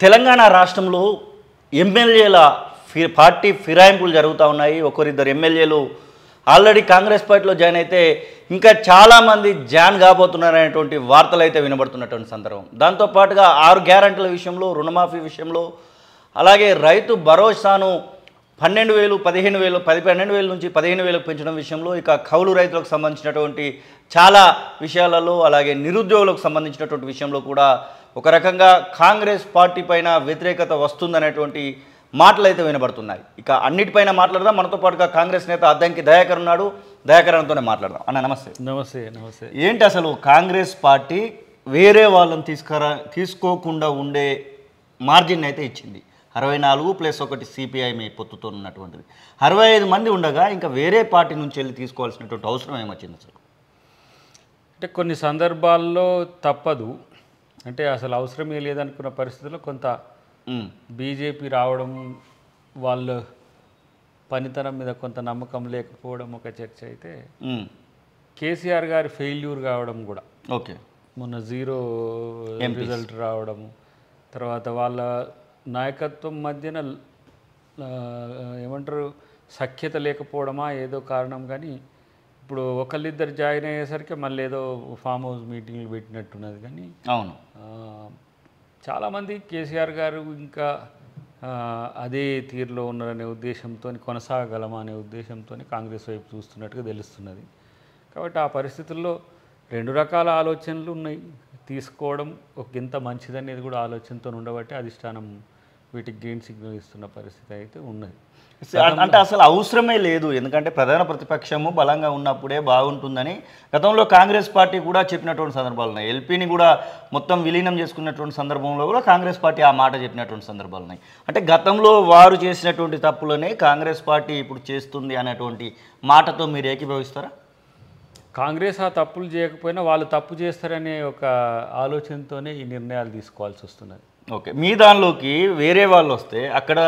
తెలంగాణ రాష్ట్రంలో ఎమ్మెల్యేల పార్టీ ఫిరాయింపులు జరుగుతూ ఉన్నాయి. ఒకరిద్దరు ఎమ్మెల్యేలు ఆల్రెడీ కాంగ్రెస్ పార్టీలో జాయిన్ అయితే ఇంకా చాలామంది జాయిన్ కాబోతున్నారనేటువంటి వార్తలు అయితే వినబడుతున్నటువంటి సందర్భం. దాంతోపాటుగా 6 గ్యారెంటీల విషయంలో, రుణమాఫీ విషయంలో, అలాగే రైతు భరోసాను 12,000, 15,000, 12,000 నుంచి 15,000 పెంచడం విషయంలో, ఇక కౌలు రైతులకు సంబంధించినటువంటి చాలా విషయాలలో, అలాగే నిరుద్యోగులకు సంబంధించినటువంటి విషయంలో కూడా ఒక రకంగా కాంగ్రెస్ పార్టీ పైన వ్యతిరేకత వస్తుందనేటువంటి మాటలు అయితే వినబడుతున్నాయి. ఇక అన్నిటిపైన మాట్లాడదాం. మనతో పాటుగా కాంగ్రెస్ నేత అద్దంకి దయాకర్ ఉన్నాడు. దయాకర్తో మాట్లాడదాం. అన్న నమస్తే. నమస్తే. ఏంటి అసలు కాంగ్రెస్ పార్టీ వేరే వాళ్ళని తీసుకోకుండా ఉండే మార్జిన్ అయితే ఇచ్చింది. 64 + 1 సిపిఐ మీ పొత్తుతో ఉన్నటువంటిది. 65 మంది ఉండగా ఇంకా వేరే పార్టీ నుంచి వెళ్ళి తీసుకోవాల్సినటువంటి అవసరం ఏమొచ్చింది అసలు? అంటే కొన్ని సందర్భాల్లో తప్పదు. అంటే అసలు అవసరమే లేదనుకున్న పరిస్థితుల్లో కొంత బీజేపీ రావడం, వాళ్ళ పనితనం మీద కొంత నమ్మకం లేకపోవడం ఒక చర్చ అయితే, కేసీఆర్ గారి ఫెయిల్యూర్ కావడం కూడా, ఓకే, మొన్న 0 రిజల్ట్ రావడము, తర్వాత వాళ్ళ నాయకత్వం మధ్యన ఏమంటారు సఖ్యత లేకపోవడమా ఏదో కారణం. కానీ ఇప్పుడు ఒకళ్ళిద్దరు జాయిన్ అయ్యేసరికి మళ్ళీ ఏదో ఫామ్ హౌస్ మీటింగ్లు పెట్టినట్టున్నది. కానీ అవును, చాలామంది కేసీఆర్ గారు ఇంకా అదే తీరులో ఉన్నారనే ఉద్దేశంతో, కొనసాగలమా అనే ఉద్దేశంతో కాంగ్రెస్ వైపు చూస్తున్నట్టుగా తెలుస్తున్నది. కాబట్టి ఆ పరిస్థితుల్లో 2 రకాల ఆలోచనలు ఉన్నాయి. తీసుకోవడం ఒక ఎంత మంచిదనేది కూడా ఆలోచనతో ఉండబట్టి అధిష్టానం వీటికి గ్రీన్ సిగ్నల్ ఇస్తున్న పరిస్థితి అయితే ఉన్నది. అంటే అసలు అవసరమే లేదు, ఎందుకంటే ప్రధాన ప్రతిపక్షము బలంగా ఉన్నప్పుడే బాగుంటుందని గతంలో కాంగ్రెస్ పార్టీ కూడా చెప్పినటువంటి సందర్భాలు ఉన్నాయి. ఎల్పీని కూడా మొత్తం విలీనం చేసుకున్నటువంటి సందర్భంలో కూడా కాంగ్రెస్ పార్టీ ఆ మాట చెప్పినటువంటి సందర్భాలు ఉన్నాయి. అంటే గతంలో వారు చేసినటువంటి తప్పులనే కాంగ్రెస్ పార్టీ ఇప్పుడు చేస్తుంది అనేటువంటి మాటతో మీరు ఏకీభవిస్తారా? కాంగ్రెస్ ఆ తప్పులు చేయకపోయినా వాళ్ళు తప్పు చేస్తారనే ఒక ఆలోచనతోనే ఈ నిర్ణయాలు తీసుకోవాల్సి వస్తున్నది. ఓకే, మీ దానిలోకి వేరే వాళ్ళు వస్తే అక్కడ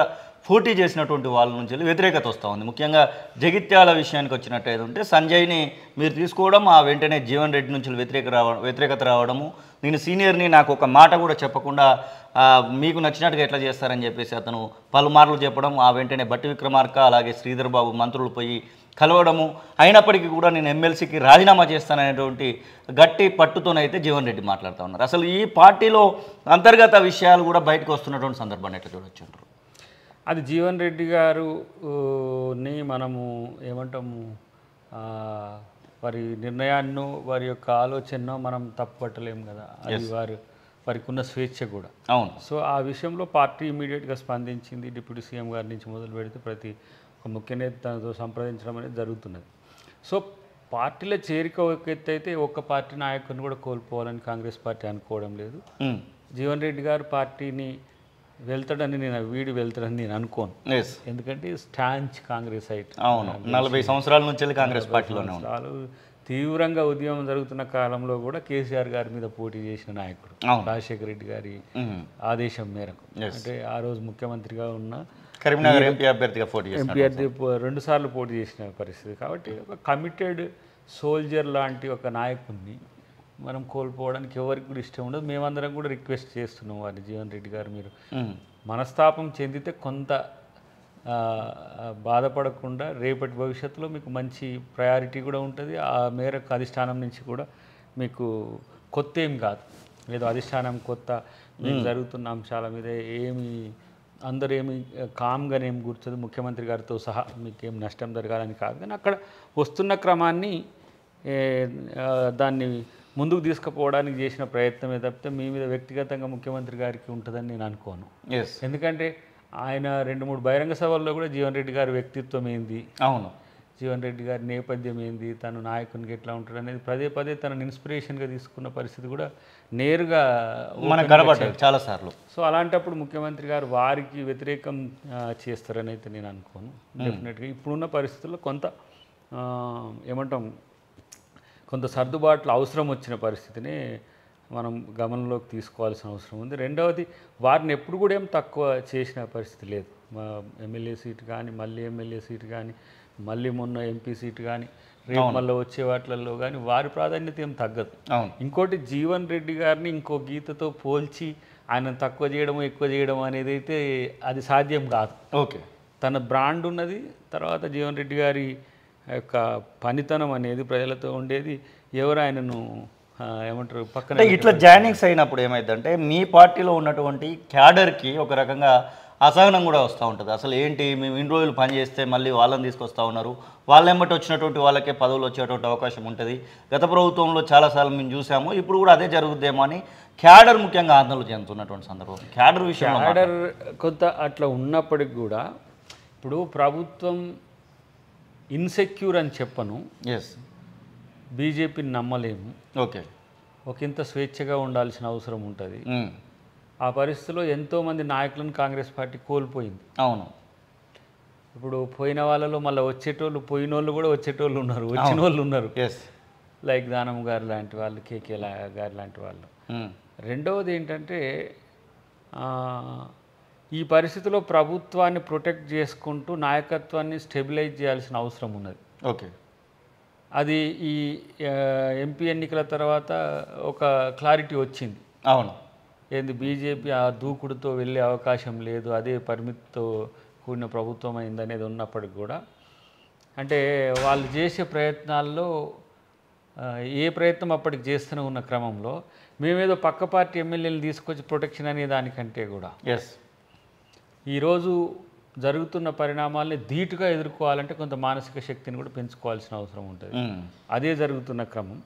పోటీ చేసినటువంటి వాళ్ళ నుంచి వ్యతిరేకత వస్తూ ఉంది. ముఖ్యంగా జగిత్యాల విషయానికి వచ్చినట్టయితే ఉంటే సంజయ్ని మీరు తీసుకోవడం, ఆ వెంటనే జీవన్ రెడ్డి నుంచి వ్యతిరేకత రావడము, నేను సీనియర్ని నాకు ఒక మాట కూడా చెప్పకుండా మీకు నచ్చినట్టుగా ఎట్లా చేస్తారని చెప్పేసి అతను పలుమార్లు చెప్పడం, ఆ వెంటనే బట్టి విక్రమార్క అలాగే శ్రీధర్ బాబు మంత్రులు పోయి కలవడము, అయినప్పటికీ కూడా నేను ఎమ్మెల్సీకి రాజీనామా చేస్తాననేటువంటి గట్టి పట్టుతోనైతే జీవన్ రెడ్డి మాట్లాడుతూ ఉన్నారు. అసలు ఈ పార్టీలో అంతర్గత విషయాలు కూడా బయటకు వస్తున్నటువంటి సందర్భాన్ని ఎట్లా చూడొచ్చు అంటారు? అది జీవన్ రెడ్డి గారుని మనము ఏమంటాము, వారి నిర్ణయాన్నో వారి యొక్క ఆలోచనో మనం తప్పుపట్టలేము కదా. అది వారికి ఉన్న స్వేచ్ఛ కూడా. అవును. సో ఆ విషయంలో పార్టీ ఇమీడియట్గా స్పందించింది. డిప్యూటీ సీఎం గారి నుంచి మొదలు పెడితే ప్రతి ఒక ముఖ్య నేత తనతో సంప్రదించడం అనేది జరుగుతున్నది. సో పార్టీలో చేరిక ఒక ఎత్తు అయితే ఒక్క పార్టీ నాయకుడిని కూడా కోల్పోవాలని కాంగ్రెస్ పార్టీ అనుకోవడం లేదు. జీవన్ రెడ్డి గారు పార్టీని వెళ్తాడని వీడి వెళ్తాడని నేను అనుకోను. ఎందుకంటే స్టాంచ్ కాంగ్రెస్ అయితే, అవును, 40 సంవత్సరాల నుంచి కాంగ్రెస్ పార్టీలోనే ఉన్నారు. తీవ్రంగా ఉద్యమం జరుగుతున్న కాలంలో కూడా కేసీఆర్ గారి మీద పోటీ చేసిన నాయకుడు, రాజశేఖర రెడ్డి గారి ఆదేశం మేరకు. అంటే ఆ రోజు ముఖ్యమంత్రిగా ఉన్న కరీంనగర్ ఎంపీ అభ్యర్థిగా పోటీ 2 సార్లు పోటీ చేసిన పరిస్థితి. కాబట్టి ఒక కమిటెడ్ సోల్జర్ లాంటి ఒక నాయకుడిని మనం కోల్పోవడానికి ఎవరికి కూడా ఇష్టం ఉండదు. మేమందరం కూడా రిక్వెస్ట్ చేస్తున్నాం వారిని, జీవన్ రెడ్డి గారు మీరు మనస్తాపం చెందితే కొంత బాధపడకుండా రేపటి భవిష్యత్తులో మీకు మంచి ప్రయారిటీ కూడా ఉంటుంది. ఆ మేరకు అధిష్టానం నుంచి కూడా మీకు కొత్త ఏం కాదు, ఏదో అధిష్టానం కొత్త మీకు జరుగుతున్న అంశాల మీద అందరూ కామ్గానే కూర్చోదు. ముఖ్యమంత్రి గారితో సహా మీకేం నష్టం జరగాలని కాదు, కానీ అక్కడ వస్తున్న క్రమాన్ని దాన్ని ముందుకు తీసుకుపోవడానికి చేసిన ప్రయత్నమే తప్పితే మీ మీద వ్యక్తిగతంగా ముఖ్యమంత్రి గారికి ఉంటుందని నేను అనుకోను. ఎందుకంటే ఆయన 2-3 బహిరంగ సభల్లో కూడా జీవన్ రెడ్డి గారి వ్యక్తిత్వం ఏంది, అవును, జీవన్ రెడ్డి గారి నేపథ్యం ఏంది, తను నాయకునికి ఎట్లా ఉంటాడు అనేది పదే తనను ఇన్స్పిరేషన్గా తీసుకున్న పరిస్థితి కూడా నేరుగా మనకు కనబడ్డాయి చాలాసార్లు. సో అలాంటప్పుడు ముఖ్యమంత్రి గారు వారికి వ్యతిరేకం చేస్తారని అయితే నేను అనుకోను. డెఫినెట్గా ఇప్పుడున్న పరిస్థితుల్లో కొంత సర్దుబాట్లు అవసరం వచ్చిన పరిస్థితిని మనం గమనంలోకి తీసుకోవాల్సిన అవసరం ఉంది. రెండవది, వారిని ఎప్పుడు కూడా ఏం తక్కువ చేసిన పరిస్థితి లేదు. ఎమ్మెల్యే సీటు కానీ, మళ్ళీ ఎమ్మెల్యే సీటు కానీ, మళ్ళీ మొన్న ఎంపీ సీటు కానీ రేపు మళ్ళీ వచ్చే వాటిల్లో కానీ వారి ప్రాధాన్యత ఏం తగ్గదు. ఇంకోటి జీవన్ రెడ్డి గారిని ఇంకో గీతతో పోల్చి ఆయన తక్కువ చేయడం ఎక్కువ చేయడం అనేది అయితే అది సాధ్యం కాదు. ఓకే, తన బ్రాండ్ ఉన్నది. తర్వాత జీవన్ రెడ్డి గారి యొక్క పనితనం అనేది ప్రజలతో ఉండేది. ఎవరు ఆయనను ఏమంటారు పక్కన ఇట్లా జాయినింగ్స్ అయినప్పుడు ఏమైందంటే మీ పార్టీలో ఉన్నటువంటి క్యాడర్కి ఒక రకంగా అసహనం కూడా వస్తూ ఉంటుంది. అసలు ఏంటి మేము ఇన్ని రోజులు పనిచేస్తే మళ్ళీ వాళ్ళని తీసుకొస్తూ ఉన్నారు, వాళ్ళెంబటి వచ్చినటువంటి వాళ్ళకే పదవులు వచ్చేటువంటి అవకాశం ఉంటుంది. గత ప్రభుత్వంలో చాలాసార్లు మేము చూసాము, ఇప్పుడు కూడా అదే జరుగుద్దేమో అని క్యాడర్ ముఖ్యంగా ఆందోళన చెందుతున్నటువంటి సందర్భం. క్యాడర్ విషయం క్యాడర్ కొంత అట్లా ఉన్నప్పటికి కూడా ఇప్పుడు ప్రభుత్వం ఇన్సెక్యూర్ అని చెప్పను. ఎస్, బీజేపీని నమ్మలేము. ఓకే, ఒకంత స్వేచ్ఛగా ఉండాల్సిన అవసరం ఉంటుంది. ఆ పరిస్థితిలో ఎంతోమంది నాయకులను కాంగ్రెస్ పార్టీ కోల్పోయింది. అవును, ఇప్పుడు పోయిన వాళ్ళలో మళ్ళీ వచ్చేటోళ్ళు, పోయిన వాళ్ళు కూడా వచ్చేటోళ్ళు ఉన్నారు, వచ్చిన వాళ్ళు ఉన్నారు. ఎస్, లైక్ దానమ్ గారు లాంటి వాళ్ళు, కేకే గారు లాంటి వాళ్ళు. రెండవది ఏంటంటే ఈ పరిస్థితిలో ప్రభుత్వాన్ని ప్రొటెక్ట్ చేసుకుంటూ నాయకత్వాన్ని స్టెబిలైజ్ చేయాల్సిన అవసరం ఉన్నది. ఓకే, అది ఈ ఎంపీ ఎన్నికల తర్వాత ఒక క్లారిటీ వచ్చింది. అవును, ఏంది బీజేపీ ఆ దూకుడుతో వెళ్ళే అవకాశం లేదు, అదే పరిమితితో కూడిన ప్రభుత్వం అయిందనేది ఉన్నప్పటికి కూడా అంటే వాళ్ళు చేసే ప్రయత్నాల్లో ఏ ప్రయత్నం అప్పటికి చేస్తూనే ఉన్న క్రమంలో మేమేదో పక్క పార్టీ ఎమ్మెల్యేలు తీసుకొచ్చి ప్రొటెక్షన్ అనే దానికంటే కూడా ఎస్ ఈరోజు జరుగుతున్న పరిణామాల్ని ధీటుగా ఎదుర్కోవాలంటే కొంత మానసిక శక్తిని కూడా పెంచుకోవాల్సిన అవసరం ఉంటుంది. అదే జరుగుతున్న క్రమం.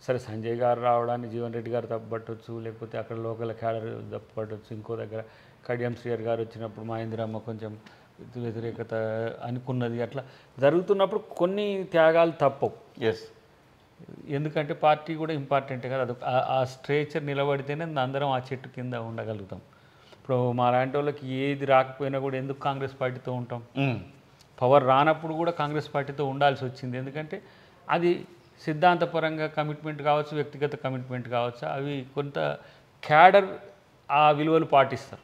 సరే, సంజయ్ గారు రావడాన్ని జీవన్ రెడ్డి గారు తప్పుపట్టవచ్చు, లేకపోతే అక్కడ లోకల్ క్యాడర్ తప్పుపట్టవచ్చు. ఇంకో దగ్గర కడియం శ్రీయర్ గారు వచ్చినప్పుడు మా ఇందిరమ్మ కొంచెం వ్యతిరేకత అనుకున్నది. అట్లా జరుగుతున్నప్పుడు కొన్ని త్యాగాలు తప్పవు. ఎస్, ఎందుకంటే పార్టీ కూడా ఇంపార్టెంటే కదా. అది ఆ స్ట్రేచర్ నిలబడితేనే అందరం ఆ చెట్టు కింద ఉండగలుగుతాం. ఇప్పుడు మా లాంటి వాళ్ళకి ఏది రాకపోయినా కూడా ఎందుకు కాంగ్రెస్ పార్టీతో ఉంటాం? పవర్ రానప్పుడు కూడా కాంగ్రెస్ పార్టీతో ఉండాల్సి వచ్చింది. ఎందుకంటే అది సిద్ధాంతపరంగా కమిట్మెంట్ కావచ్చు, వ్యక్తిగత కమిట్మెంట్ కావచ్చు, అవి కొంత క్యాడర్ ఆ విలువలు పాటిస్తారు.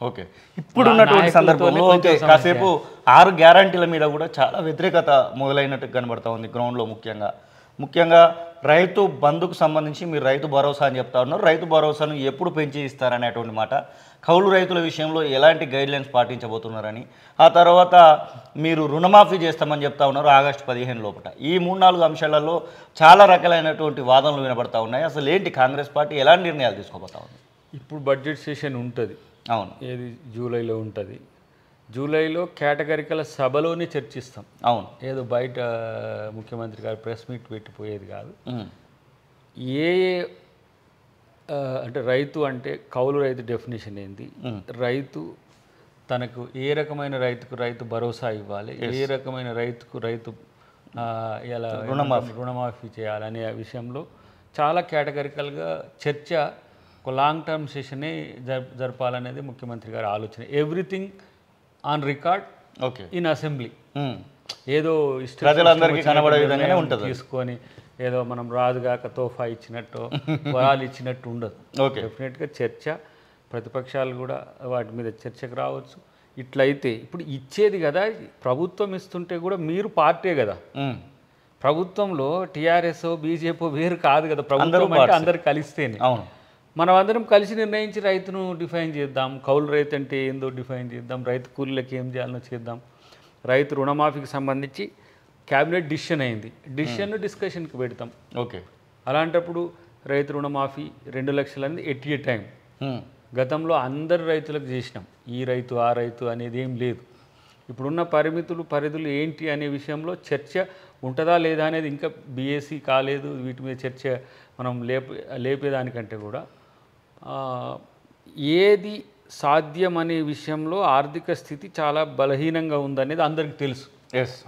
ఓకే, ఇప్పుడు ఉన్నటువంటి సందర్భంలో ఓకే కాసేపు 6 గ్యారంటీల మీద కూడా చాలా వ్యతిరేకత మొదలైనట్టు కనబడతా ఉంది గ్రౌండ్లో. ముఖ్యంగా రైతు బంధుకు సంబంధించి మీరు రైతు భరోసా అని చెప్తా ఉన్నారు. రైతు భరోసాను ఎప్పుడు పెంచి ఇస్తారనేటువంటి మాట, కౌలు రైతుల విషయంలో ఎలాంటి గైడ్లైన్స్ పాటించబోతున్నారని, ఆ తర్వాత మీరు రుణమాఫీ చేస్తామని చెప్తా ఉన్నారు ఆగస్టు 15 లోపల. ఈ 3-4 అంశాలలో చాలా రకాలైనటువంటి వాదనలు వినబడతా ఉన్నాయి. అసలు ఏంటి కాంగ్రెస్ పార్టీ ఎలాంటి నిర్ణయాలు తీసుకోబోతా ఉంది? ఇప్పుడు బడ్జెట్ సెషన్ ఉంటుంది. అవును, ఏది జూలైలో ఉంటుంది. జూలైలో కేటగిరికల సభలోనే చర్చిస్తాం. అవును, ఏదో బయట ముఖ్యమంత్రి గారు ప్రెస్ మీట్ పెట్టిపోయేది కాదు. ఏ అంటే రైతు అంటే కౌలు రైతు డెఫినేషన్ ఏంది, రైతు తనకు ఏ రకమైన రైతుకు రైతు భరోసా ఇవ్వాలి, ఏ రకమైన రైతుకు రైతు ఎలా రుణమాఫీ చేయాలనే విషయంలో చాలా కేటగిరికల్గా చర్చ, ఒక లాంగ్ టర్మ్ సెషనే జరపాలనేది ముఖ్యమంత్రి గారి ఆలోచన. Everything on record, okay, in assembly. ఏదో ప్రజలందరికీ కనబడే విధంగానే ఉంటుంది. తీసుకొని ఏదో మనం రాజుగాక తోఫా ఇచ్చినట్టు వరాలు ఇచ్చినట్టు ఉండదు. డెఫినెట్గా చర్చ, ప్రతిపక్షాలు కూడా వాటి మీద చర్చకు రావచ్చు. ఇట్లయితే ఇప్పుడు ఇచ్చేది కదా, ప్రభుత్వం ఇస్తుంటే కూడా మీరు పార్టీ కదా. ప్రభుత్వంలో టీఆర్ఎస్ బీజేపీ వేరు కాదు కదా. ప్రభుత్వం అంటే అందరు కలిస్తేనే. అవును, మనం అందరం కలిసి నిర్ణయించి రైతును డిఫైన్ చేద్దాం. కౌలు రైతు అంటే ఏందో డిఫైన్ చేద్దాం. రైతు కూలీలకు ఏం చేయాలనో చేద్దాం. రైతు రుణమాఫీకి సంబంధించి క్యాబినెట్ డిసిషన్ అయింది. డిసిషన్ డిస్కషన్కి పెడతాం. ఓకే, అలాంటప్పుడు రైతు రుణమాఫీ 2 లక్షలు అనేది ఎట్ ఏ టైం. గతంలో అందరు రైతులకు చేసినాం. ఈ రైతు ఆ రైతు అనేది ఏం లేదు. ఇప్పుడున్న పరిధులు ఏంటి అనే విషయంలో చర్చ ఉంటుందా లేదా అనేది ఇంకా బీఏసీ కాలేదు. వీటి మీద చర్చ మనం లేపేదానికంటే కూడా ఏది సాధ్యం అనే విషయంలో ఆర్థిక స్థితి చాలా బలహీనంగా ఉందనేది అందరికీ తెలుసు.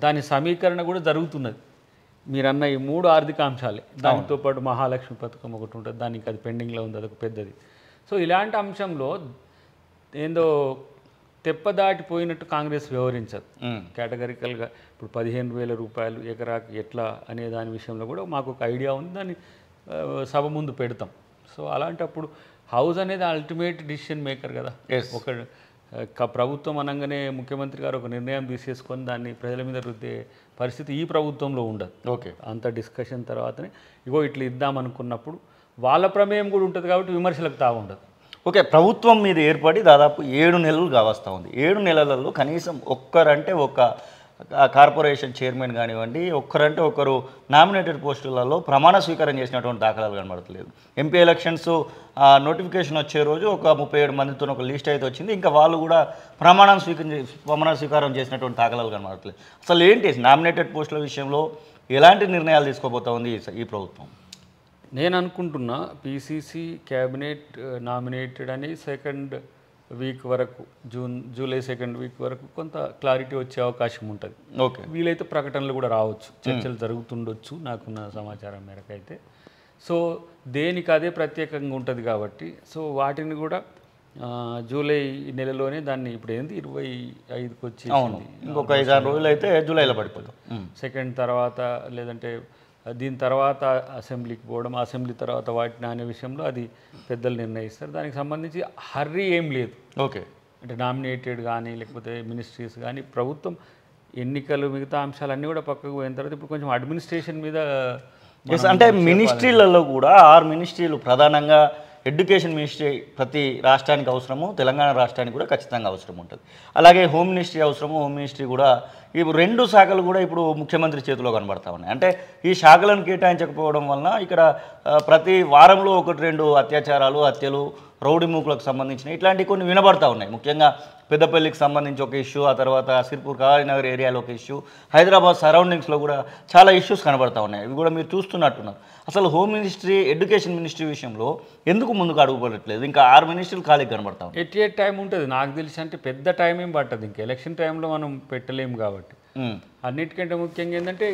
దాని సమీకరణ కూడా జరుగుతున్నది. మీరన్న ఈ 3 ఆర్థిక అంశాలే. దానితో పాటు మహాలక్ష్మి పథకం ఒకటి ఉంటుంది, దానికి అది పెండింగ్లో ఉంది, అదొక పెద్దది. సో ఇలాంటి అంశంలో ఏందో తెప్పదాటిపోయినట్టు కాంగ్రెస్ వ్యవహరించదు. కేటగిరికల్గా ఇప్పుడు 15,000 రూపాయలు ఎకరాకి ఎట్లా అనే దాని విషయంలో కూడా మాకు ఒక ఐడియా ఉంది. దాన్ని సభ ముందు పెడతాం. సో అలాంటప్పుడు హౌస్ అనేది అల్టిమేట్ డిసిషన్ మేకర్ కదా. ఒక ప్రభుత్వం అనగానే ముఖ్యమంత్రి గారు ఒక నిర్ణయం తీసేసుకొని దాన్ని ప్రజల మీద రుద్దే పరిస్థితి ఈ ప్రభుత్వంలో ఉండదు. ఓకే, అంత డిస్కషన్ తర్వాతనే ఇగో ఇట్లా ఇద్దామనుకున్నప్పుడు వాళ్ళ ప్రమేయం కూడా ఉంటుంది కాబట్టి విమర్శలకు తాగుండదు. ఓకే. ప్రభుత్వం మీద ఏర్పడి దాదాపు 7 నెలలు కావస్తూ ఉంది. 7 నెలలలో కనీసం ఒక్కరంటే ఒక కార్పొరేషన్ చైర్మన్ కానివ్వండి, ఒక్కరంటే ఒకరు నామినేటెడ్ పోస్టులలో ప్రమాణ స్వీకారం చేసినటువంటి దాఖలాలు కనబడతలేదు. ఎంపీ ఎలక్షన్స్ నోటిఫికేషన్ వచ్చే రోజు ఒక 37 మందితో ఒక లిస్ట్ అయితే వచ్చింది. ఇంకా వాళ్ళు కూడా ప్రమాణ స్వీకారం చేసినటువంటి దాఖలాలు కనబడతలేదు. అసలు ఏంటి నామినేటెడ్ పోస్టుల విషయంలో ఎలాంటి నిర్ణయాలు తీసుకోబోతా ఉంది ఈ ప్రభుత్వం? నేను అనుకుంటున్నా పీసీసీ క్యాబినెట్ నామినేటెడ్ అని సెకండ్ వీక్ వరకు జూలై సెకండ్ వీక్ వరకు కొంత క్లారిటీ వచ్చే అవకాశం ఉంటుంది. ఓకే, వీలైతే ప్రకటనలు కూడా రావచ్చు, చర్చలు జరుగుతుండొచ్చు నాకున్న సమాచారం మేరకు అయితే. సో దేనికి అదే ప్రత్యేకంగా ఉంటుంది కాబట్టి సో వాటిని కూడా జూలై నెలలోనే దాన్ని ఇప్పుడు ఏంది 25కి వచ్చేసింది, ఇంకొక 5-6 రోజులు అయితే జూలైలో పడిపోతాం. సెకండ్ తర్వాత లేదంటే దీని తర్వాత అసెంబ్లీకి పోవడం, అసెంబ్లీ తర్వాత వాటిని అనే విషయంలో అది పెద్దలు నిర్ణయిస్తారు. దానికి సంబంధించి హర్రీ ఏం లేదు. ఓకే, అంటే నామినేటెడ్ కానీ లేకపోతే మినిస్ట్రీస్ కానీ ప్రభుత్వం ఎన్నికలు మిగతా అంశాలన్నీ కూడా పక్కకు పోయిన తర్వాత ఇప్పుడు కొంచెం అడ్మినిస్ట్రేషన్ మీద అంటే మినిస్ట్రీలలో కూడా 6 మినిస్ట్రీలు ప్రధానంగా ఎడ్యుకేషన్ మినిస్ట్రీ ప్రతి రాష్ట్రానికి అవసరము, తెలంగాణ రాష్ట్రానికి కూడా ఖచ్చితంగా అవసరం ఉంటుంది. అలాగే హోమ్ మినిస్ట్రీ అవసరము, హోమ్ మినిస్ట్రీ కూడా ఇప్పుడు 2 శాఖలు కూడా ఇప్పుడు ముఖ్యమంత్రి చేతిలో కనబడతా ఉన్నాయి. అంటే ఈ శాఖలను కేటాయించకపోవడం వలన ఇక్కడ ప్రతి వారంలో 1-2 అత్యాచారాలు, హత్యలు, రౌడీ మూకులకు సంబంధించిన ఇట్లాంటివి కొన్ని వినబడతా ఉన్నాయి. ముఖ్యంగా పెద్దపల్లికి సంబంధించి ఒక ఇష్యూ, ఆ తర్వాత సిర్పూర్ కాళీనగర్ ఏరియాలో ఒక ఇష్యూ, హైదరాబాద్ సరౌండింగ్స్లో కూడా చాలా ఇష్యూస్ కనబడతా ఉన్నాయి. ఇవి కూడా మీరు చూస్తున్నట్టున్నారు. అసలు హోమ్ మినిస్ట్రీ, ఎడ్యుకేషన్ మినిస్ట్రీ విషయంలో ఎందుకు ముందుకు అడుగుపడట్లేదు? ఇంకా 6 మినిస్ట్రీలు ఖాళీకి కనబడతా ఉన్నాయి. ఎట్ టైం ఉంటుంది నాకు తెలిసి, అంటే పెద్ద టైం ఏం పట్టదు. ఇంకా ఎలక్షన్ టైంలో మనం పెట్టలేము కాబట్టి. అన్నిటికంటే ముఖ్యంగా ఏంటంటే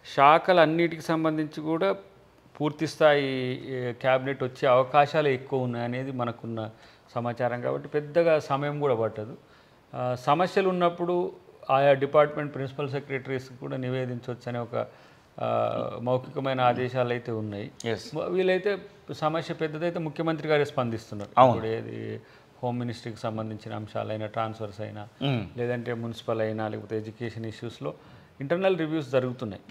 శాఖలు అన్నిటికి సంబంధించి కూడా పూర్తి స్థాయి క్యాబినెట్ వచ్చే అవకాశాలు ఎక్కువ ఉన్నాయనేది మనకున్న సమాచారం కాబట్టి పెద్దగా సమయం కూడా పట్టదు. సమస్యలు ఉన్నప్పుడు ఆయా డిపార్ట్మెంట్ ప్రిన్సిపల్ సెక్రటరీస్కి కూడా నివేదించవచ్చు అనే ఒక మౌఖికమైన ఆదేశాలు అయితే ఉన్నాయి. వీలైతే సమస్య పెద్దదైతే ముఖ్యమంత్రి గారే స్పందిస్తున్నారు. ఇప్పుడు ఏది హోమ్ మినిస్ట్రీకి సంబంధించిన అంశాలైనా, ట్రాన్స్ఫర్స్ అయినా, లేదంటే మున్సిపల్ అయినా, లేకపోతే ఎడ్యుకేషన్ ఇష్యూస్లో ఇంటర్నల్ రివ్యూస్ జరుగుతున్నాయి.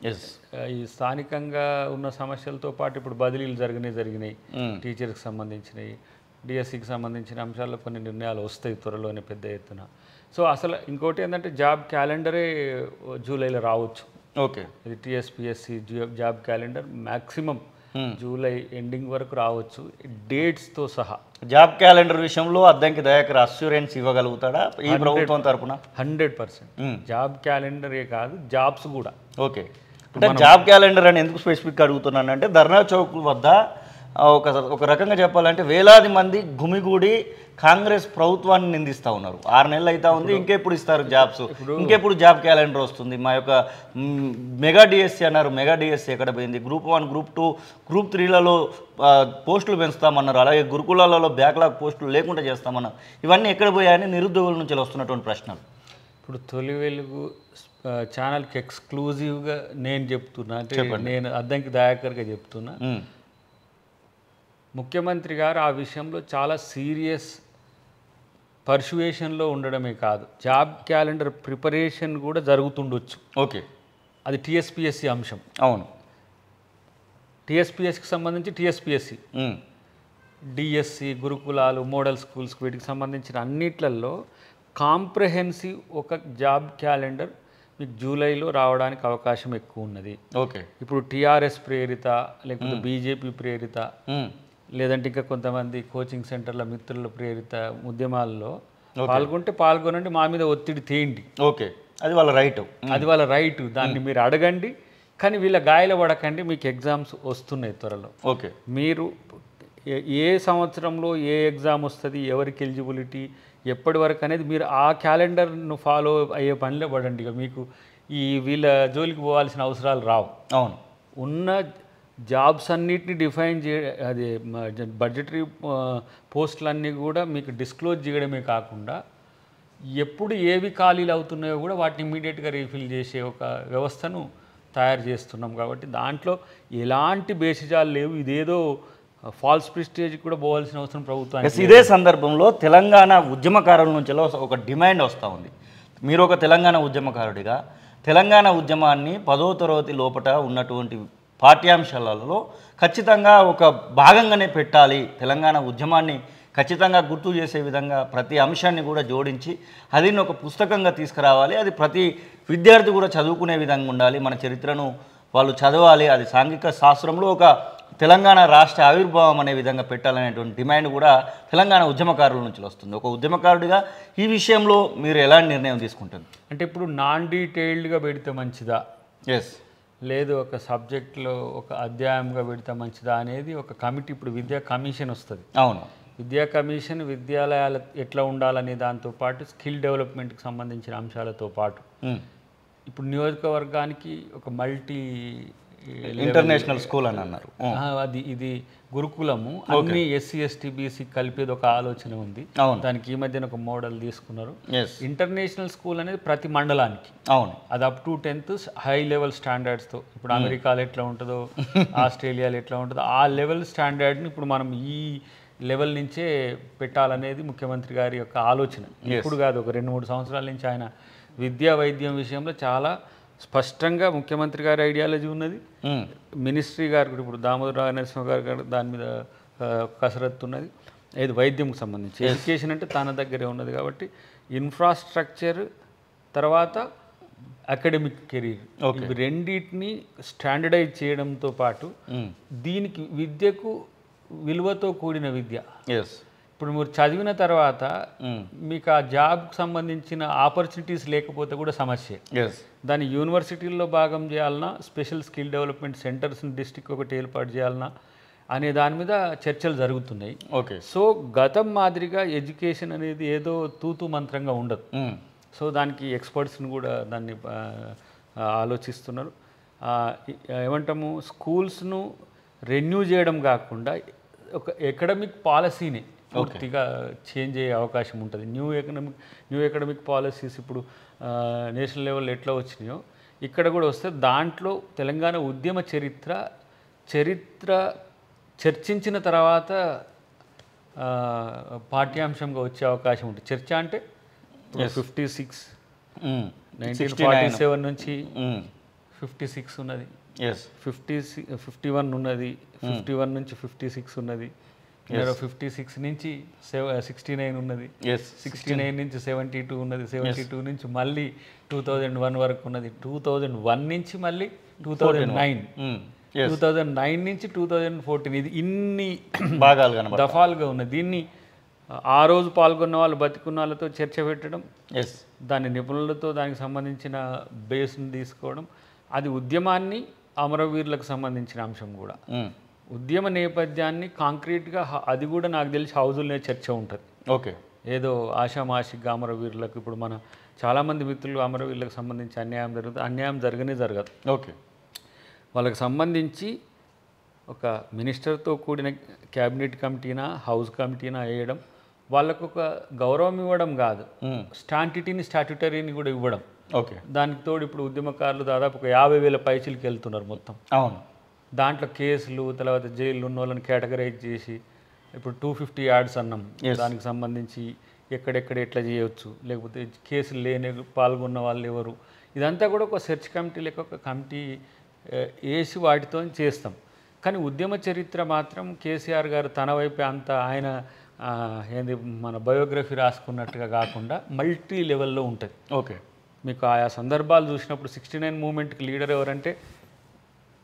ఈ స్థానికంగా ఉన్న సమస్యలతో పాటు ఇప్పుడు బదిలీలు జరిగినాయి, టీచర్కి సంబంధించినవి, డిఎస్సికి సంబంధించిన అంశాల్లో కొన్ని నిర్ణయాలు వస్తాయి త్వరలోనే పెద్ద ఎత్తున. సో అసలు ఇంకోటి ఏంటంటే జాబ్ క్యాలెండరే జూలైలో రావచ్చు. ఓకే, ఇది TSPSC job calendar maximum July ending వరకు రావచ్చు, డేట్స్తో సహా. జాబ్ క్యాలెండర్ విషయంలో అద్దంకి దయాకర్ అష్యూరెన్స్ ఇవ్వగలుగుతాడా ఈ ప్రభుత్వం తరఫున? 100%. జాబ్ క్యాలెండరే కాదు, జాబ్స్ కూడా. ఓకే, అంటే జాబ్ క్యాలెండర్ అని ఎందుకు స్పెసిఫిక్గా అడుగుతున్నానంటే ధర్నా చౌక్ వద్ద ఒక రకంగా చెప్పాలంటే వేలాది మంది గుమిగూడి కాంగ్రెస్ ప్రభుత్వాన్ని నిందిస్తూ ఉన్నారు. 6 నెలలు అవుతా ఉంది, ఇంకెప్పుడు ఇస్తారు జాబ్స్, ఇంకెప్పుడు జాబ్ క్యాలెండర్ వస్తుంది? మా యొక్క మెగా డిఎస్సి అన్నారు, మెగా డిఎస్సి ఎక్కడ పోయింది? గ్రూప్ 1, గ్రూప్ 2, గ్రూప్ 3లలో పోస్టులు పెంచుతామన్నారు, అలాగే గురుకులాలలో బ్యాక్లాగ్ పోస్టులు లేకుండా చేస్తామన్నారు. ఇవన్నీ ఎక్కడ పోయాయని నిరుద్యోగుల నుంచి వస్తున్నటువంటి ప్రశ్నలు. ఇప్పుడు తొలి వెలుగు ఛానల్కి ఎక్స్క్లూజివ్గా నేను చెప్తున్నా, అంటే నేను అద్దంకి దయాకర్గా చెప్తున్నా, ముఖ్యమంత్రి గారు ఆ విషయంలో చాలా సీరియస్ పర్సువేషన్లో ఉండడమే కాదు, జాబ్ క్యాలెండర్ ప్రిపరేషన్ కూడా జరుగుతుండొచ్చు. ఓకే, అది టీఎస్పిఎస్సి అంశం. అవును, టీఎస్పిఎస్సికి సంబంధించి టీఎస్పిఎస్సి, డిఎస్సి, గురుకులాలు, మోడల్ స్కూల్స్, వీటికి సంబంధించిన అన్నిట్లలో కాంప్రహెన్సివ్ ఒక జాబ్ క్యాలెండర్ మీకు జూలైలో రావడానికి అవకాశం ఎక్కువ ఉన్నది. ఓకే, ఇప్పుడు టీఆర్ఎస్ ప్రేరిత, లేకపోతే బీజేపీ ప్రేరిత, లేదంటే ఇంకా కొంతమంది కోచింగ్ సెంటర్ల మిత్రుల ప్రేరిత ఉద్యమాల్లో పాల్గొనండి, మా మీద ఒత్తిడి తేండి. ఓకే, అది వాళ్ళ రైట్, అది వాళ్ళ రైట్, దాన్ని మీరు అడగండి. కానీ వీళ్ళ గాయల పడకండి, మీకు ఎగ్జామ్స్ వస్తున్నాయి త్వరలో. ఓకే, మీరు ఏ సంవత్సరంలో ఏ ఎగ్జామ్ వస్తుంది, ఎవరికి ఎలిజిబిలిటీ, ఎప్పటి వరకు అనేది మీరు ఆ క్యాలెండర్ను ఫాలో అయ్యే పనిలో పడండి. ఇక మీకు ఈ వీళ్ళ జోలికి పోవాల్సిన అవసరాలు రావు. అవును, ఉన్న జాబ్స్ అన్నిటిని డిఫైన్ అది బడ్జెటరీ పోస్టులన్నీ కూడా మీకు డిస్క్లోజ్ చేయడమే కాకుండా ఎప్పుడు ఏవి ఖాళీలు అవుతున్నాయో కూడా వాటిని ఇమీడియట్గా రీఫిల్ చేసే ఒక వ్యవస్థను తయారు చేస్తున్నాం. కాబట్టి దాంట్లో ఎలాంటి బేసిజాలు లేవు. ఇదేదో ఫాల్స్ ప్రిస్టేజ్ కూడా పోవాల్సిన అవసరం ప్రభుత్వానికి ఇదే సందర్భంలో తెలంగాణ ఉద్యమకారుల నుంచి ఒక డిమాండ్ వస్తూ ఉంది. మీరు ఒక తెలంగాణ ఉద్యమకారుడిగా తెలంగాణ ఉద్యమాన్ని 10వ తరగతి లోపల ఉన్నటువంటి పాఠ్యాంశాలలో ఖచ్చితంగా ఒక భాగంగానే పెట్టాలి. తెలంగాణ ఉద్యమాన్ని ఖచ్చితంగా గుర్తు చేసే విధంగా ప్రతి అంశాన్ని కూడా జోడించి అది ఒక పుస్తకంగా తీసుకురావాలి. అది ప్రతి విద్యార్థి కూడా చదువుకునే విధంగా ఉండాలి. మన చరిత్రను వాళ్ళు చదవాలి. అది సాంఘిక శాస్త్రంలో ఒక తెలంగాణ రాష్ట్ర ఆవిర్భావం అనే విధంగా పెట్టాలనేటువంటి డిమాండ్ కూడా తెలంగాణ ఉద్యమకారుల నుంచి వస్తుంది. ఒక ఉద్యమకారుడిగా ఈ విషయంలో మీరు ఎలాంటి నిర్ణయం తీసుకుంటారు? అంటే ఇప్పుడు నాన్ డీటెయిల్డ్గా పెడితే మంచిదా, ఎస్, లేదు ఒక సబ్జెక్ట్లో ఒక అధ్యాయంగా పెడితే మంచిదా అనేది ఒక కమిటీ, ఇప్పుడు విద్యా కమిషన్ వస్తుంది. అవును, విద్యా కమిషన్ విద్యాలయాలు ఎట్లా ఉండాలనే దాంతోపాటు స్కిల్ డెవలప్మెంట్కి సంబంధించిన అంశాలతో పాటు ఇప్పుడు నియోజకవర్గానికి ఒక మల్టీ ఇంటర్నేషనల్ స్కూల్ అని అన్నారు. ఇది గురుకులము అన్ని ఎస్సీ ఎస్టీ బీసీ కలిపేది ఒక ఆలోచన ఉంది. దానికి ఈ మధ్యన ఒక మోడల్ తీసుకున్నారు. ఇంటర్నేషనల్ స్కూల్ అనేది ప్రతి మండలానికి, అవును, అది up to 10th high level స్టాండర్డ్స్తో, ఇప్పుడు అమెరికాలో ఎట్లా ఉంటుందో ఆస్ట్రేలియాలో ఎట్లా ఉంటుందో ఆ లెవెల్ స్టాండర్డ్ని ఇప్పుడు మనం ఈ లెవెల్ నుంచే పెట్టాలనేది ముఖ్యమంత్రి గారి యొక్క ఆలోచన. ఇప్పుడు కాదు, ఒక 2-3 సంవత్సరాల నుంచి ఆయన విద్యా వైద్యం విషయంలో చాలా స్పష్టంగా ముఖ్యమంత్రి గారి ఐడియాలజీ ఉన్నది. మినిస్ట్రీ గారు కూడా ఇప్పుడు దామోదర నరసింహ గారు దాని మీద కసరత్తు ఉన్నది. ఇది వైద్యంకి సంబంధించి ఎడ్యుకేషన్ అంటే తన దగ్గరే ఉన్నది కాబట్టి ఇన్ఫ్రాస్ట్రక్చర్ తర్వాత అకాడమిక్ కెరీర్ ఇవి రెండింటిని స్టాండర్డైజ్ చేయడంతో పాటు దీనికి విద్యకు విలువతో కూడిన విద్య. ఇప్పుడు మీరు చదివిన తర్వాత మీకు ఆ జాబ్కి సంబంధించిన ఆపర్చునిటీస్ లేకపోతే కూడా సమస్య. దాన్ని యూనివర్సిటీల్లో భాగం చేయాలన్నా, స్పెషల్ స్కిల్ డెవలప్మెంట్ సెంటర్స్ని డిస్ట్రిక్ట్ ఒకటి ఏర్పాటు చేయాలన్నా అనే దాని మీద చర్చలు జరుగుతున్నాయి. సో గతం మాదిరిగా ఎడ్యుకేషన్ అనేది ఏదో తూతూ మంత్రంగా ఉండదు. సో దానికి ఎక్స్పర్ట్స్ని కూడా దాన్ని ఆలోచిస్తున్నారు. ఏమంటాము, స్కూల్స్ను రెన్యూ చేయడం కాకుండా ఒక ఎకడమిక్ పాలసీని పూర్తిగా చేంజ్ అయ్యే అవకాశం ఉంటుంది. న్యూ ఎకడమిక్ పాలసీస్ ఇప్పుడు నేషనల్ లెవెల్లో ఎట్లా వచ్చినాయో ఇక్కడ కూడా వస్తే దాంట్లో తెలంగాణ ఉద్యమ చరిత్ర చర్చించిన తర్వాత పాఠ్యాంశంగా వచ్చే అవకాశం ఉంటుంది. చర్చ అంటే 56 1947 నుంచి 56 ఉన్నది, 51 ఉన్నది, 51 నుంచి 56 ఉన్నది, 56 నుంచి 69 ఉన్నది, 69 నుంచి 72 ఉన్నది, 72 నుంచి మళ్ళీ 2001 వరకు ఉన్నది, 2001 నుంచి మళ్ళీ 2009, 2009 నుంచి 2014 ఇది ఇన్ని దఫాలుగా ఉన్నది. దీన్ని ఆ రోజు పాల్గొన్న వాళ్ళు బతికున్న వాళ్ళతో చర్చ పెట్టడం, దాని నిపుణులతో దానికి సంబంధించిన బేస్ని తీసుకోవడం, అది ఉద్యమాన్ని అమరవీరులకు సంబంధించిన అంశం కూడా. ఉద్యమ నేపథ్యాన్ని కాంక్రీట్గా అది కూడా నాకు తెలిసి హౌజులనే చర్చ ఉంటుంది. ఏదో ఆషామాషిగా అమరవీరులకు ఇప్పుడు మన చాలామంది మిత్రులు అమరవీరులకు సంబంధించి అన్యాయం జరుగుతుంది, అన్యాయం జరగదు. వాళ్ళకి సంబంధించి ఒక మినిస్టర్తో కూడిన క్యాబినెట్ కమిటీనా హౌస్ కమిటీనా వేయడం, వాళ్ళకు ఒక గౌరవం ఇవ్వడం కాదు, స్టాట్యుటరీని కూడా ఇవ్వడం. దానికి తోడు ఇప్పుడు ఉద్యమకారులు దాదాపు ఒక 50,000 పైచీలకి వెళ్తున్నారు మొత్తం. దాంట్లో కేసులు, తర్వాత జైలు ఉన్న వాళ్ళని కేటగరైజ్ చేసి ఇప్పుడు 250 యార్డ్స్ అన్నాం, దానికి సంబంధించి ఎక్కడెక్కడ ఎట్లా చేయవచ్చు, లేకపోతే కేసులు లేని పాల్గొన్న వాళ్ళు ఎవరు, ఇదంతా కూడా ఒక సెర్చ్ కమిటీ లేక ఒక కమిటీ వేసి వాటితో చేస్తాం. కానీ ఉద్యమ చరిత్ర మాత్రం కేసీఆర్ గారు తన వైపే అంత ఆయన ఏంది మన బయోగ్రఫీ రాసుకున్నట్టుగా కాకుండా మల్టీ లెవెల్లో ఉంటుంది. మీకు ఆయా సందర్భాలు చూసినప్పుడు 69 మూమెంట్కి లీడర్ ఎవరంటే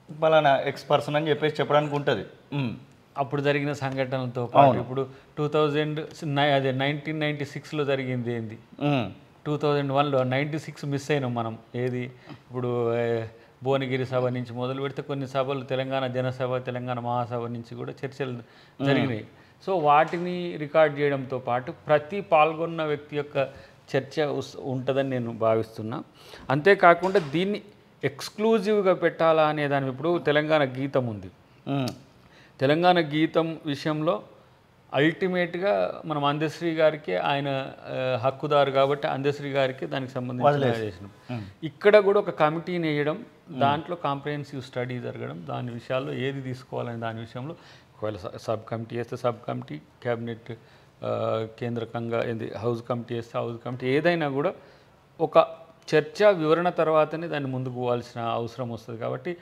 పలానా ఎక్స్-పర్సన్ అని చెప్పేసి చెప్పడానికి ఉంటుంది. అప్పుడు జరిగిన సంఘటనలతో పాటు ఇప్పుడు 1996లో జరిగింది ఏంది, 2001లో 96 మిస్ అయినాం మనం. ఏది ఇప్పుడు భువనగిరి సభ నుంచి మొదలు పెడితే కొన్ని సభలు తెలంగాణ జనసభ, తెలంగాణ మహాసభ నుంచి కూడా చర్చలు జరిగినాయి. సో వాటిని రికార్డ్ చేయడంతో పాటు ప్రతి పాల్గొన్న వ్యక్తి యొక్క చర్చ ఉంటుందని నేను భావిస్తున్నా. అంతేకాకుండా దీన్ని ఎక్స్క్లూజివ్గా పెట్టాలా అనే దాని ఇప్పుడు తెలంగాణ గీతం ఉంది. తెలంగాణ గీతం విషయంలో అల్టిమేట్గా మనం అందశ్రీ గారికి ఆయన హక్కుదారు కాబట్టి అందశ్రీ గారికి దానికి సంబంధించి చేసినాం. ఇక్కడ కూడా ఒక కమిటీని వేయడం, దాంట్లో కాంప్రహెన్సివ్ స్టడీ జరగడం, దాని విషయాల్లో ఏది తీసుకోవాలనే దాని విషయంలో ఒక ఒకవేళ సబ్ కమిటీ వేస్తే సబ్ కమిటీ, క్యాబినెట్ కేంద్రకంగా ఏంది హౌస్ కమిటీ వేస్తే హౌస్ కమిటీ, ఏదైనా కూడా ఒక చర్చ వివరణ తర్వాతనే దాన్ని ముందుకు పోవాల్సిన అవసరం వస్తుంది. కాబట్టి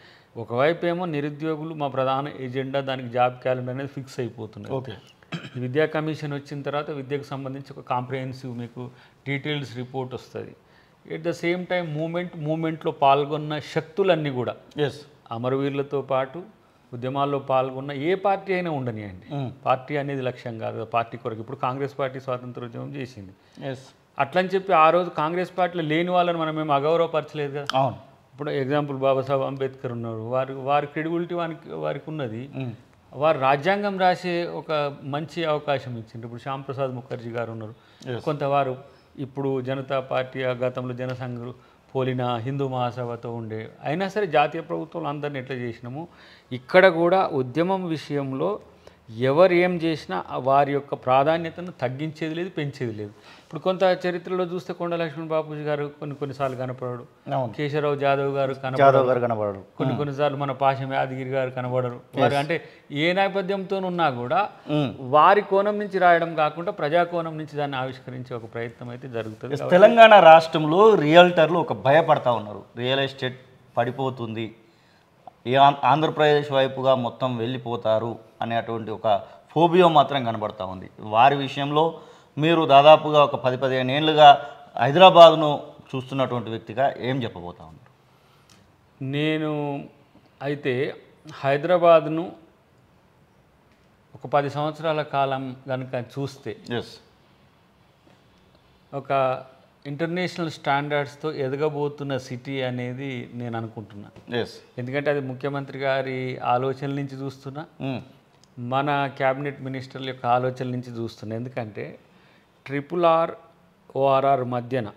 ఒకవైపు ఏమో నిరుద్యోగులు మా ప్రధాన ఎజెండా, దానికి జాబ్ క్యాలెండర్ అనేది ఫిక్స్ అయిపోతుంది. ఓకే, విద్యా కమిషన్ వచ్చిన తర్వాత విద్యకు సంబంధించి ఒక కాంప్రహెన్సివ్ మీకు డీటెయిల్స్ రిపోర్ట్ వస్తుంది. ఎట్ ద సేమ్ టైం మూమెంట్లో పాల్గొన్న శక్తులన్నీ కూడా అమరవీరులతో పాటు ఉద్యమాల్లో పాల్గొన్న ఏ పార్టీ అయినా ఉండనియండి, పార్టీ అనేది లక్ష్యం కాదు, పార్టీ కొరకు. ఇప్పుడు కాంగ్రెస్ పార్టీ స్వాతంత్రోద్యమం చేసింది, అట్లని చెప్పి ఆ రోజు కాంగ్రెస్ పార్టీలో లేని వాళ్ళని మనం ఏమి అగౌరవపరచలేదు కదా. ఇప్పుడు ఎగ్జాంపుల్ బాబాసాహెబ్ అంబేద్కర్ ఉన్నారు, వారి క్రెడిబిలిటీ వారికి ఉన్నది. వారు రాజ్యాంగం రాసే ఒక మంచి అవకాశం ఇచ్చిండ్రు. ఇప్పుడు శ్యామ్ ప్రసాద్ ముఖర్జీ గారు ఉన్నారు, కొంతవారు ఇప్పుడు జనతా పార్టీ, గతంలో జనసంఘ్ పోలిన హిందూ మహాసభతో ఉండే, అయినా సరే జాతీయ ప్రభుత్వం అందరిని ఎట్లా చేసినాము, ఇక్కడ కూడా ఉద్యమం విషయంలో ఎవరు ఏం చేసినా వారి యొక్క ప్రాధాన్యతను తగ్గించేది లేదు, పెంచేది లేదు. ఇప్పుడు కొంత చరిత్రలో చూస్తే కొండ లక్ష్మణ్ బాపూజీ గారు కొన్నిసార్లు కనపడరు, కేశవరావు జాదవ్ గారు కనపడరు, కొన్నిసార్లు మన పాశం యాదగిరి గారు కనబడరు. వారు అంటే ఏ నేపథ్యంతో ఉన్నా కూడా వారి కోణం నుంచి రాయడం కాకుండా ప్రజా కోణం నుంచి దాన్ని ఆవిష్కరించే ఒక ప్రయత్నం అయితే జరుగుతుంది. తెలంగాణ రాష్ట్రంలో రియల్టర్లు ఒక భయపడతా ఉన్నారు, రియల్ ఎస్టేట్ పడిపోతుంది, ఆంధ్రప్రదేశ్ వైపుగా మొత్తం వెళ్ళిపోతారు అనేటువంటి ఒక ఫోబియో మాత్రం కనబడతా ఉంది. వారి విషయంలో మీరు దాదాపుగా ఒక 10-15 ఏళ్ళుగా హైదరాబాద్ను చూస్తున్నటువంటి వ్యక్తిగా ఏం చెప్పబోతా ఉన్నారు? నేను అయితే హైదరాబాద్ను ఒక 10 సంవత్సరాల కాలం కనుక చూస్తే ఒక ఇంటర్నేషనల్ స్టాండర్డ్స్తో ఎదగబోతున్న సిటీ అనేది నేను అనుకుంటున్నా. ఎందుకంటే అది ముఖ్యమంత్రి గారి ఆలోచనల నుంచి చూస్తున్నా, మన క్యాబినెట్ మినిస్టర్ల యొక్క ఆలోచనల నుంచి చూస్తున్నా. ఎందుకంటే RRR, ORR మధ్యన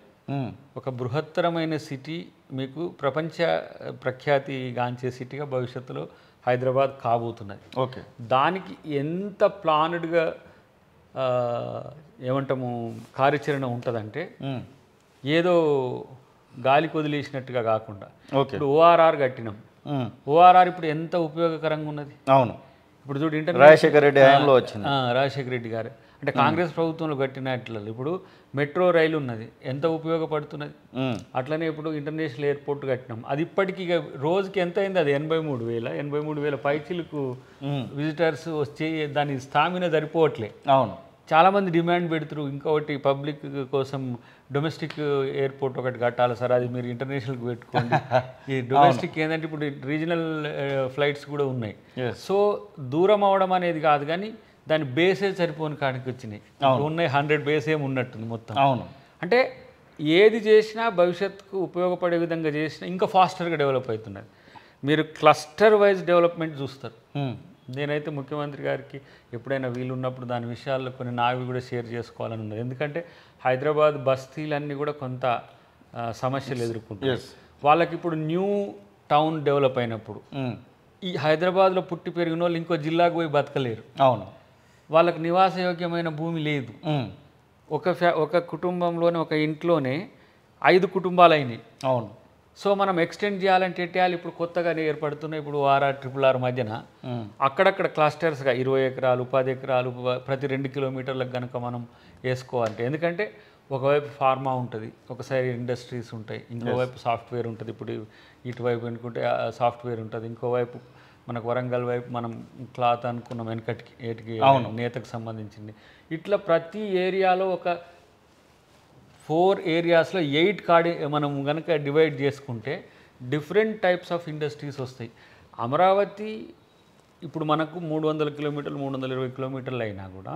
ఒక బృహత్తరమైన సిటీ, మీకు ప్రపంచ ప్రఖ్యాతిగాంచే సిటీగా భవిష్యత్తులో హైదరాబాద్ కాబోతున్నది. ఓకే, దానికి ఎంత ప్లాన్డ్గా ఏమంటాము కార్యాచరణ ఉంటుందంటే ఏదో గాలి కొదిలేసినట్టుగా కాకుండా. ఇప్పుడు ORR కట్టినాం, ORR ఇప్పుడు ఎంత ఉపయోగకరంగా ఉన్నది. అవును, ఇప్పుడు చూడు రాజశేఖర రెడ్డి హయాంలో వచ్చింది, రాజశేఖర రెడ్డి గారు అంటే కాంగ్రెస్ ప్రభుత్వంలో కట్టినట్లు. ఇప్పుడు మెట్రో రైలు ఉన్నది, ఎంత ఉపయోగపడుతున్నది. అట్లనే ఇప్పుడు ఇంటర్నేషనల్ ఎయిర్పోర్ట్ కట్టినాం, అది ఇప్పటికీ రోజుకి ఎంత అయింది, అది 83,000 పైచిలకు విజిటర్స్ వచ్చి దాని స్టామినా సరిపోవట్లే. అవును, చాలామంది డిమాండ్ పెడుతురు, ఇంకొకటి పబ్లిక్ కోసం డొమెస్టిక్ ఎయిర్పోర్ట్ ఒకటి కట్టాలి సార్, అది మీరు ఇంటర్నేషనల్కి పెట్టుకోండి. ఈ డొమెస్టిక్ ఏంటంటే ఇప్పుడు రీజనల్ ఫ్లైట్స్ కూడా ఉన్నాయి. సో దూరం అవడం అనేది కాదు, కానీ దాని బేసే సరిపోని కాడికి వచ్చినాయి. ఉన్నాయి 100 బేస్ ఏమి ఉన్నట్టుంది మొత్తం. అవును, అంటే ఏది చేసినా భవిష్యత్తుకు ఉపయోగపడే విధంగా చేసినా ఇంకా ఫాస్టర్గా డెవలప్ అవుతున్నది. మీరు క్లస్టర్ వైజ్ డెవలప్మెంట్ చూస్తారు. నేనైతే ముఖ్యమంత్రి గారికి ఎప్పుడైనా వీలు ఉన్నప్పుడు దాని విషయాల్లో కొన్ని నావి కూడా షేర్ చేసుకోవాలని ఉన్నది. ఎందుకంటే హైదరాబాద్ బస్తీలన్నీ కూడా కొంత సమస్యలు ఎదుర్కొంటాయి. వాళ్ళకి ఇప్పుడు న్యూ టౌన్ డెవలప్ అయినప్పుడు ఈ హైదరాబాద్లో పుట్టి పెరిగిన వాళ్ళు ఇంకో జిల్లాకు పోయి బతకలేరు. అవును, వాళ్ళకి నివాసయోగ్యమైన భూమి లేదు. ఒక కుటుంబంలోనే, ఒక ఇంట్లోనే 5 కుటుంబాలు అయినాయి. అవును, సో మనం ఎక్స్టెండ్ చేయాలంటే ఎట్టాలి, ఇప్పుడు కొత్తగానే ఏర్పడుతున్నాయి. ఇప్పుడు ORR, RRR మధ్యన అక్కడక్కడ క్లస్టర్స్గా 20 ఎకరాలు, 10 ఎకరాలు ప్రతి 2 కిలోమీటర్లకు కనుక మనం వేసుకోవాలంటే, ఎందుకంటే ఒకవైపు ఫార్మా ఉంటుంది, ఒక సైడ్ ఇండస్ట్రీస్ ఉంటాయి, ఇంకోవైపు సాఫ్ట్వేర్ ఉంటుంది. ఇప్పుడు ఇటువైపు అనుకుంటే సాఫ్ట్వేర్ ఉంటుంది, ఇంకోవైపు మనకు వరంగల్ వైపు మనం క్లాత్ అనుకున్నాం వెనకటికి, నేతకు సంబంధించింది. ఇట్లా ప్రతి ఏరియాలో ఒక 4 ఏరియాస్లో 8 మనం కనుక డివైడ్ చేసుకుంటే డిఫరెంట్ టైప్స్ ఆఫ్ ఇండస్ట్రీస్ వస్తాయి. అమరావతి ఇప్పుడు మనకు 300 కిలోమీటర్లు, 320 కిలోమీటర్లు అయినా కూడా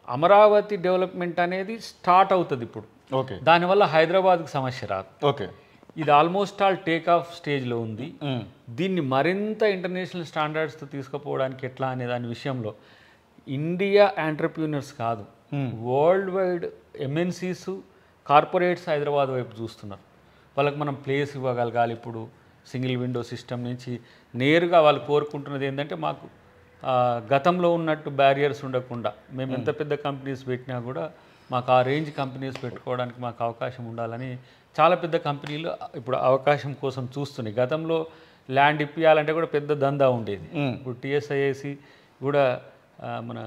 అమరావతి డెవలప్మెంట్ అనేది స్టార్ట్ అవుతుంది ఇప్పుడు. ఓకే, దానివల్ల హైదరాబాద్కి సమస్య రాదు. ఓకే, ఇది ఆల్మోస్ట్ ఆల్ టేక్ ఆఫ్ స్టేజ్లో ఉంది. దీన్ని మరింత ఇంటర్నేషనల్ స్టాండర్డ్స్తో తీసుకుపోవడానికి ఎట్లా అనే దాని విషయంలో ఇండియా ఎంటర్‌ప్రెన్యూర్స్ కాదు, world wide MNCs, corporates Hyderabad వైపు చూస్తున్నారు. వాళ్ళకి మనం ప్లేస్ ఇవ్వగలగాలి. ఇప్పుడు సింగిల్ విండో సిస్టమ్ నుంచి నేరుగా వాళ్ళు కోరుకుంటున్నది ఏంటంటే, మాకు గతంలో ఉన్నట్టు బ్యారియర్స్ ఉండకుండా మేము ఎంత పెద్ద కంపెనీస్ పెట్టినా కూడా మాకు ఆ రేంజ్ కంపెనీస్ పెట్టుకోవడానికి మాకు అవకాశం ఉండాలని చాలా పెద్ద కంపెనీలు ఇప్పుడు అవకాశం కోసం చూస్తున్నాయి. గతంలో ల్యాండ్ ఇప్పియాలంటే కూడా పెద్ద దందా ఉండేది. ఇప్పుడు TSIAC కూడా మన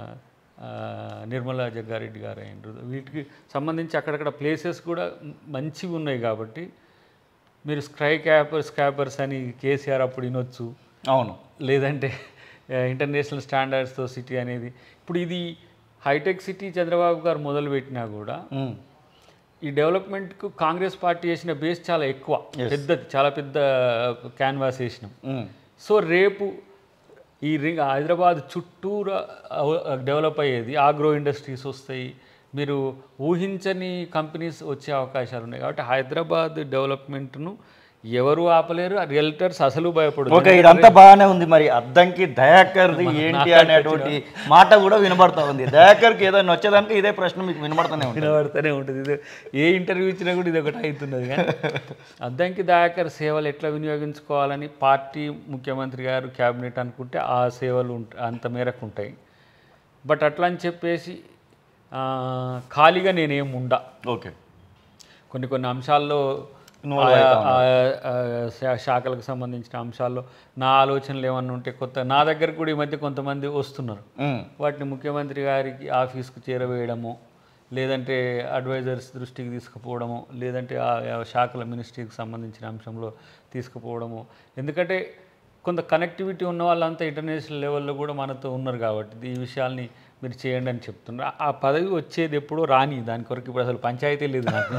నిర్మలా జగ్గారెడ్డి గారు అయినరు. వీటికి సంబంధించి అక్కడక్కడ ప్లేసెస్ కూడా మంచిగా ఉన్నాయి కాబట్టి మీరు స్క్రాపర్స్ అని కేసీఆర్ అప్పుడు వినొచ్చు. అవును. లేదంటే ఇంటర్నేషనల్ స్టాండర్డ్స్తో సిటీ అనేది. ఇప్పుడు ఇది హైటెక్ సిటీ చంద్రబాబు గారు మొదలుపెట్టినా కూడా ఈ డెవలప్మెంట్కు కాంగ్రెస్ పార్టీ చేసిన బేస్ చాలా ఎక్కువ, పెద్దది, చాలా పెద్ద క్యాన్వాస్ వేసినాం. సో రేపు ఈ హైదరాబాద్ చుట్టూరా డెవలప్ అయ్యేది, ఆగ్రో ఇండస్ట్రీస్ వస్తాయి, మీరు ఊహించని కంపెనీస్ వచ్చే అవకాశాలు ఉన్నాయి. కాబట్టి హైదరాబాద్ డెవలప్మెంట్ను ఎవరు ఆపలేరు, రియల్టర్స్ అసలు భయపడదు. ఓకే, ఇదంతా బాగానే ఉంది. మరి అద్దంకి దయాకర్ది ఏంటి అనేటువంటి మాట కూడా వినబడతా ఉంది. దయాకర్కి ఏదైనా వచ్చేదానికి ఇదే ప్రశ్న మీకు వినబడుతూనే ఉంటుంది. ఇది ఏ ఇంటర్వ్యూ ఇచ్చినా కూడా ఇది ఒకటి అవుతున్నది. కానీ అద్దంకి దయాకర్ సేవలు ఎట్లా వినియోగించుకోవాలని పార్టీ, ముఖ్యమంత్రి గారు, క్యాబినెట్ అనుకుంటే ఆ సేవలు అంత మేరకు ఉంటాయి. బట్ అట్లా అని చెప్పేసి ఖాళీగా నేనేం ఉండా. ఓకే, కొన్ని అంశాల్లో శాఖలకు సంబంధించిన అంశాల్లో నా ఆలోచనలు ఏమన్నా ఉంటే కొత్త నా దగ్గర కూడా ఈ మధ్య కొంతమంది వస్తున్నారు. వాటిని ముఖ్యమంత్రి గారికి ఆఫీస్కు చేరవేయడము, లేదంటే అడ్వైజర్స్ దృష్టికి తీసుకుపోవడము, లేదంటే ఆ శాఖల మినిస్ట్రీకి సంబంధించిన అంశంలో తీసుకుపోవడము. ఎందుకంటే కొంత కనెక్టివిటీ ఉన్న వాళ్ళంతా ఇంటర్నేషనల్ లెవెల్లో కూడా మనతో ఉన్నారు కాబట్టి ఈ విషయాల్ని మీరు చేయండి అని చెప్తున్నారు. ఆ పదవి వచ్చేది ఎప్పుడో రాని, దాని కొరకు ఇప్పుడు అసలు పంచాయతీ లేదు నాకు.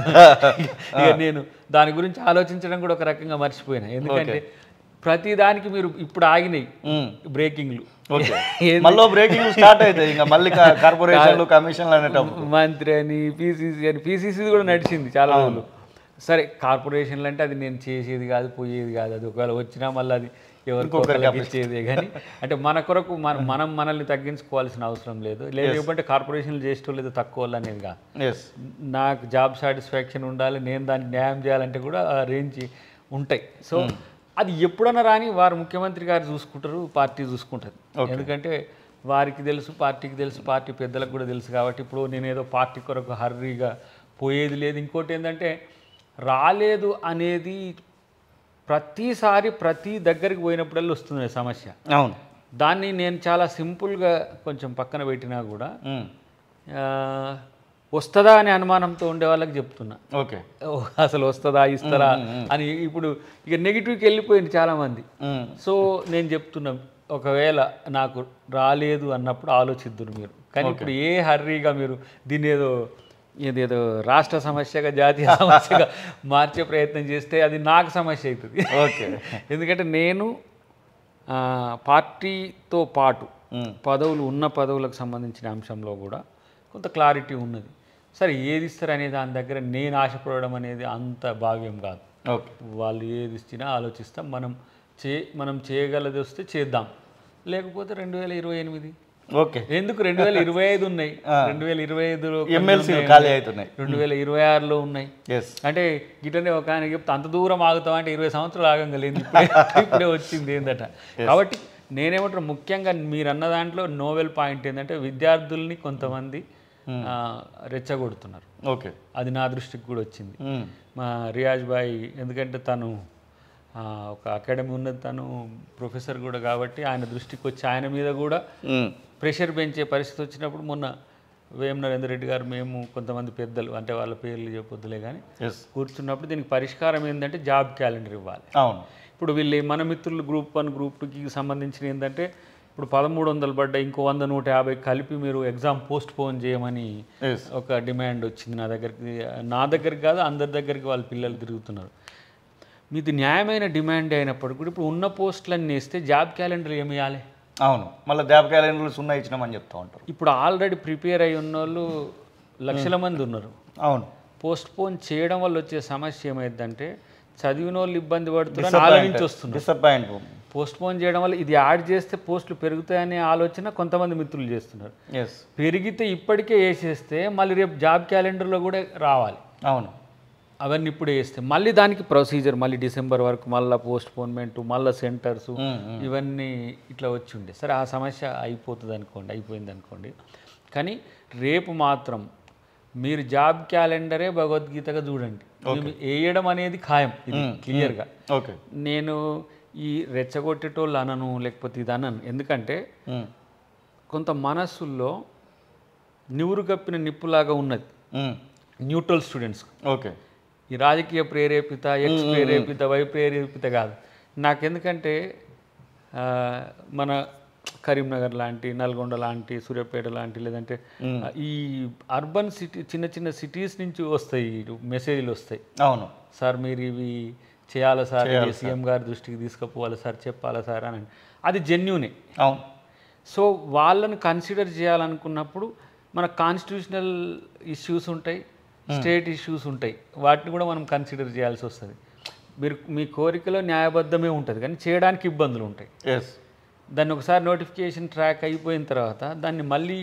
ఇక నేను దాని గురించి ఆలోచించడం కూడా ఒక రకంగా మర్చిపోయినా. ఎందుకంటే ప్రతి దానికి మీరు ఇప్పుడు ఆగినాయి బ్రేకింగ్లు, మళ్ళీ బ్రేకింగ్ స్టార్ట్ అవుతాయి. ఇంకా మళ్ళీ కార్పొరేషన్లు, కమిషన్లు అనేటప్పుడు మంత్రి అని, పీసీసీ కూడా నడిచింది చాలా రోజులు. సరే, కార్పొరేషన్లు అంటే అది నేను చేసేది కాదు, పోయేది కాదు. అది ఒకవేళ వచ్చినా మళ్ళీ అది ఎవరికొకరికి ఇచ్చేదే. కానీ అంటే మన కొరకు మనం మనల్ని తగ్గించుకోవాల్సిన అవసరం లేదు. లేదంటే కార్పొరేషన్లు చేసేటో లేదో తక్కువ అనేది కాదు. నాకు జాబ్ సాటిస్ఫాక్షన్ ఉండాలి, నేను దానికి న్యాయం చేయాలంటే కూడా రేంజ్ ఉంటాయి. సో అది ఎప్పుడన్నా రాని వారు ముఖ్యమంత్రి గారు చూసుకుంటారు, పార్టీ చూసుకుంటుంది. ఎందుకంటే వారికి తెలుసు, పార్టీకి తెలుసు, పార్టీ పెద్దలకు కూడా తెలుసు. కాబట్టి ఇప్పుడు నేనేదో పార్టీ కొరకు హర్రీగా పోయేది లేదు. ఇంకోటి ఏంటంటే రాలేదు అనేది ప్రతిసారి ప్రతి దగ్గరికి పోయినప్పుడల్లా వస్తుంది సమస్య. అవును, దాన్ని నేను చాలా సింపుల్గా కొంచెం పక్కన పెట్టినా కూడా వస్తుందా అనే అనుమానంతో ఉండే వాళ్ళకి చెప్తున్నా. ఓకే, అసలు వస్తుందా, ఇస్తారా అని. ఇప్పుడు ఇక నెగిటివ్కి వెళ్ళిపోయింది చాలామంది. సో నేను చెప్తున్నా, ఒకవేళ నాకు రాలేదు అన్నప్పుడు ఆలోచిద్దురు మీరు. కానీ ఇప్పుడు ఏ హర్రీగా మీరు దీన్ని ఏదేదో రాష్ట్ర సమస్యగా, జాతీయ సమస్యగా మార్చే ప్రయత్నం చేస్తే అది నాకు సమస్య అవుతుంది. ఓకే, ఎందుకంటే నేను పార్టీతో పాటు ఉన్న పదవులకు సంబంధించిన అంశంలో కూడా కొంత క్లారిటీ ఉన్నది. సరే, ఏది ఇస్తారు అనే దాని దగ్గర నేను ఆశపడడం అనేది అంత భావ్యం కాదు. ఓకే, వాళ్ళు ఏది ఇచ్చినా ఆలోచిస్తాం. మనం చేయగలది వస్తే చేద్దాం, లేకపోతే 2028. ఓకే, ఎందుకు 2025 ఉన్నాయి, 2025 ఎమ్మెల్సీ ఖాళీ అవుతున్నాయి, 2026లో ఉన్నాయి. అంటే గిటనే ఒక ఆయన చెప్తే అంత దూరం ఆగుతాం అంటే 20 సంవత్సరాలు ఆగంగలేదు, ఇప్పుడే వచ్చింది ఏందట. కాబట్టి నేనేమంటారు, ముఖ్యంగా మీరు అన్న దాంట్లో నోవెల్ పాయింట్ ఏంటంటే విద్యార్థుల్ని కొంతమంది రెచ్చగొడుతున్నారు. ఓకే, అది నా దృష్టికి కూడా వచ్చింది. మా రియాజ్ బాయ్, ఎందుకంటే తను ఒక అకాడమీ ఉన్నది, తను ప్రొఫెసర్ కూడా కాబట్టి ఆయన దృష్టికి వచ్చి ఆయన మీద కూడా ప్రెషర్ పెంచే పరిస్థితి వచ్చినప్పుడు మొన్న వేం నరేందర్ రెడ్డి గారు, మేము కొంతమంది పెద్దలు, అంటే వాళ్ళ పేర్లు చెప్పొద్దులే కానీ, కూర్చున్నప్పుడు దీనికి పరిష్కారం ఏంటంటే జాబ్ క్యాలెండర్ ఇవ్వాలి. అవును, ఇప్పుడు వీళ్ళు మన మిత్రులు గ్రూప్ 1, గ్రూప్ 2కి సంబంధించిన ఏంటంటే ఇప్పుడు 1300 పడ్డాయి, ఇంకో 100, 150 కలిపి మీరు ఎగ్జామ్ పోస్ట్ పోన్ చేయమని ఒక డిమాండ్ వచ్చింది నా దగ్గరికి కాదు, అందరి దగ్గరికి వాళ్ళ పిల్లలు తిరుగుతున్నారు. మీది న్యాయమైన డిమాండ్ అయినప్పుడు కూడా ఇప్పుడు ఉన్న పోస్టులన్నీ వేస్తే జాబ్ క్యాలెండర్ ఏమి ఇవ్వాలి? అవును, మళ్ళీ జాబ్ క్యాలెండర్లు 0 ఇచ్చినామని చెప్తా ఉంటారు. ఇప్పుడు ఆల్రెడీ ప్రిపేర్ అయ్యి ఉన్న వాళ్ళు లక్షల మంది ఉన్నారు. అవును, పోస్ట్ పోన్ చేయడం వల్ల వచ్చే సమస్య ఏమైందంటే చదివిన వాళ్ళు ఇబ్బంది పడుతున్నారు, ఆలోచించి వస్తున్నారు. పోస్ట్ పోన్ చేయడం వల్ల ఇది యాడ్ చేస్తే పోస్టులు పెరుగుతాయనే ఆలోచన కొంతమంది మిత్రులు చేస్తున్నారు. పెరిగితే ఇప్పటికే వేసేస్తే మళ్ళీ రేపు జాబ్ క్యాలెండర్లో కూడా రావాలి. అవును, అవన్నీ ఇప్పుడు వేస్తే మళ్ళీ దానికి ప్రొసీజర్, మళ్ళీ డిసెంబర్ వరకు మళ్ళీ పోస్ట్ పోన్మెంట్, మళ్ళీ సెంటర్స్, ఇవన్నీ ఇట్లా వచ్చి ఉండే. సరే, ఆ సమస్య అయిపోయింది అనుకోండి. కానీ రేపు మాత్రం మీరు జాబ్ క్యాలెండరే భగవద్గీతగా చూడండి. వేయడం అనేది ఖాయం, ఇది క్లియర్గా. ఓకే, నేను ఈ రెచ్చగొట్టేటోళ్ళు అనను, లేకపోతే ఇది అనను. ఎందుకంటే కొంత మనస్సుల్లో నివురు కప్పిన నిప్పులాగా ఉన్నది న్యూట్రల్ స్టూడెంట్స్. ఓకే, ఈ రాజకీయ ప్రేరేపిత, ఎక్స్ ప్రేరేపిత, వై ప్రేరేపిత కాదు. నాకెందుకంటే మన కరీంనగర్ లాంటి, నల్గొండ లాంటి, సూర్యాపేట లాంటి, లేదంటే ఈ అర్బన్ సిటీ చిన్న చిన్న సిటీస్ నుంచి వస్తాయి మెసేజ్లు వస్తాయి. అవును సార్ మీరు ఇవి చేయాలా సార్, సీఎం గారి దృష్టికి తీసుకుపోవాలి సార్, చెప్పాలా సార్ అని. అది జెన్యూనే. అవును. సో వాళ్ళని కన్సిడర్ చేయాలనుకున్నప్పుడు మన కాన్స్టిట్యూషనల్ ఇష్యూస్ ఉంటాయి, స్టేట్ ఇష్యూస్ ఉంటాయి, వాటిని కూడా మనం కన్సిడర్ చేయాల్సి వస్తుంది. మీరు మీ కోరికలో న్యాయబద్ధమే ఉంటుంది, కానీ చేయడానికి ఇబ్బందులు ఉంటాయి. దాన్ని ఒకసారి నోటిఫికేషన్ ట్రాక్ అయిపోయిన తర్వాత దాన్ని మళ్ళీ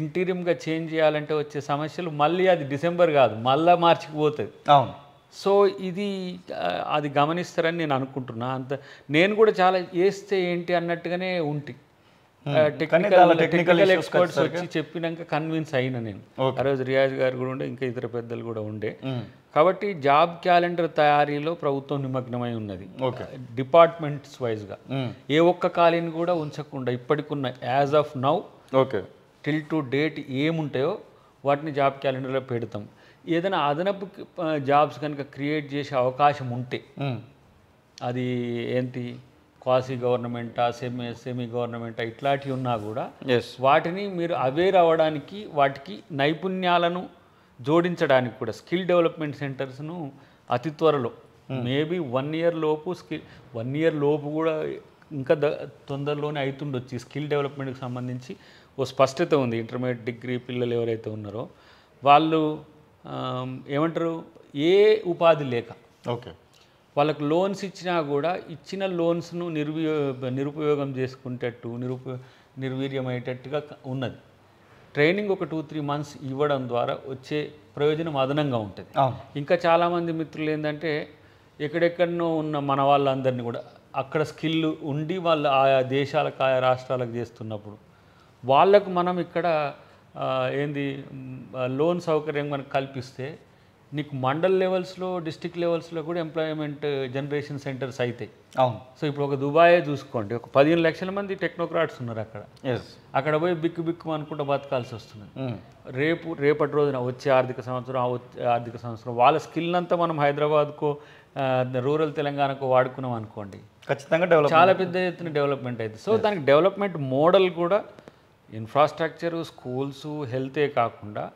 ఇంటీరియంగా చేంజ్ చేయాలంటే వచ్చే సమస్యలు మళ్ళీ అది డిసెంబర్ కాదు, మళ్ళీ మార్చికి పోతుంది. అవును. సో ఇది అది గమనిస్తారని నేను అనుకుంటున్నా. అంత నేను కూడా చాలా వేస్తే ఏంటి అన్నట్టుగానే ఉంటి. టెక్నికల్ ఎక్స్పర్ట్స్ వచ్చి చెప్పినాక కన్విన్స్ అయినా నేను. ఆ రోజు రియాజ్ గారు కూడా ఉండే, ఇంకా ఇతర పెద్దలు కూడా ఉండే. కాబట్టి జాబ్ క్యాలెండర్ తయారీలో ప్రభుత్వం నిమగ్నమై ఉన్నది, డిపార్ట్మెంట్స్ వైజ్గా. ఏ ఒక్క ఖాళీని కూడా ఉంచకుండా ఇప్పటికున్న as of now till to date ఏముంటాయో వాటిని జాబ్ క్యాలెండర్లో పెడతాం. ఏదైనా అదనపు జాబ్స్ కనుక క్రియేట్ చేసే అవకాశం ఉంటే, అది ఏంటి క్వాసీ గవర్నమెంటా, సెమీ గవర్నమెంటా, ఇట్లాంటివి ఉన్నా కూడా వాటిని మీరు అవేర్ అవ్వడానికి, వాటికి నైపుణ్యాలను జోడించడానికి కూడా స్కిల్ డెవలప్మెంట్ సెంటర్స్ను అతి త్వరలో, మేబీ 1 year లోపు, 1 year లోపు కూడా ఇంకా తొందరలోనే అవుతుండొచ్చు. స్కిల్ డెవలప్మెంట్కి సంబంధించి ఓ స్పష్టత ఉంది. ఇంటర్మీడియట్ డిగ్రీ పిల్లలు ఎవరైతే ఉన్నారో వాళ్ళు ఏమంటారు, ఏ ఉపాధి లేక వాళ్ళకు లోన్స్ ఇచ్చినా కూడా ఇచ్చిన లోన్స్ను నిరుపయోగం చేసుకునేటట్టు, నిర్వీర్యమయ్యేటట్టుగా ఉన్నది. ట్రైనింగ్ ఒక 2-3 months ఇవ్వడం ద్వారా వచ్చే ప్రయోజనం అదనంగా ఉంటుంది. ఇంకా చాలామంది మిత్రులు ఏంటంటే ఎక్కడెక్కడనో ఉన్న మన వాళ్ళందరినీ కూడా అక్కడ స్కిల్ ఉండి వాళ్ళు ఆయా దేశాలకు, ఆయా రాష్ట్రాలకు చేస్తున్నప్పుడు వాళ్ళకు మనం ఇక్కడ ఏంది లోన్ సౌకర్యం మనకు కల్పిస్తే నీకు మండల్ లెవెల్స్లో, డిస్ట్రిక్ట్ లెవెల్స్లో కూడా ఎంప్లాయ్మెంట్ జనరేషన్ సెంటర్స్ అవుతాయి. అవును. సో ఇప్పుడు ఒక దుబాయే చూసుకోండి, ఒక 15 లక్షల మంది టెక్నోక్రాట్స్ ఉన్నారు అక్కడ. అక్కడ పోయి బిక్కు అనుకుంటూ బతకాల్సి వస్తుంది. రేపటి రోజున వచ్చే ఆర్థిక సంవత్సరం వాళ్ళ స్కిల్ అంతా మనం హైదరాబాద్కో, రూరల్ తెలంగాణకు వాడుకున్నాం అనుకోండి, ఖచ్చితంగా చాలా పెద్ద ఎత్తున డెవలప్మెంట్ అవుతుంది. సో దానికి డెవలప్మెంట్ మోడల్ కూడా ఇన్ఫ్రాస్ట్రక్చరు, స్కూల్స్, హెల్తే కాకుండా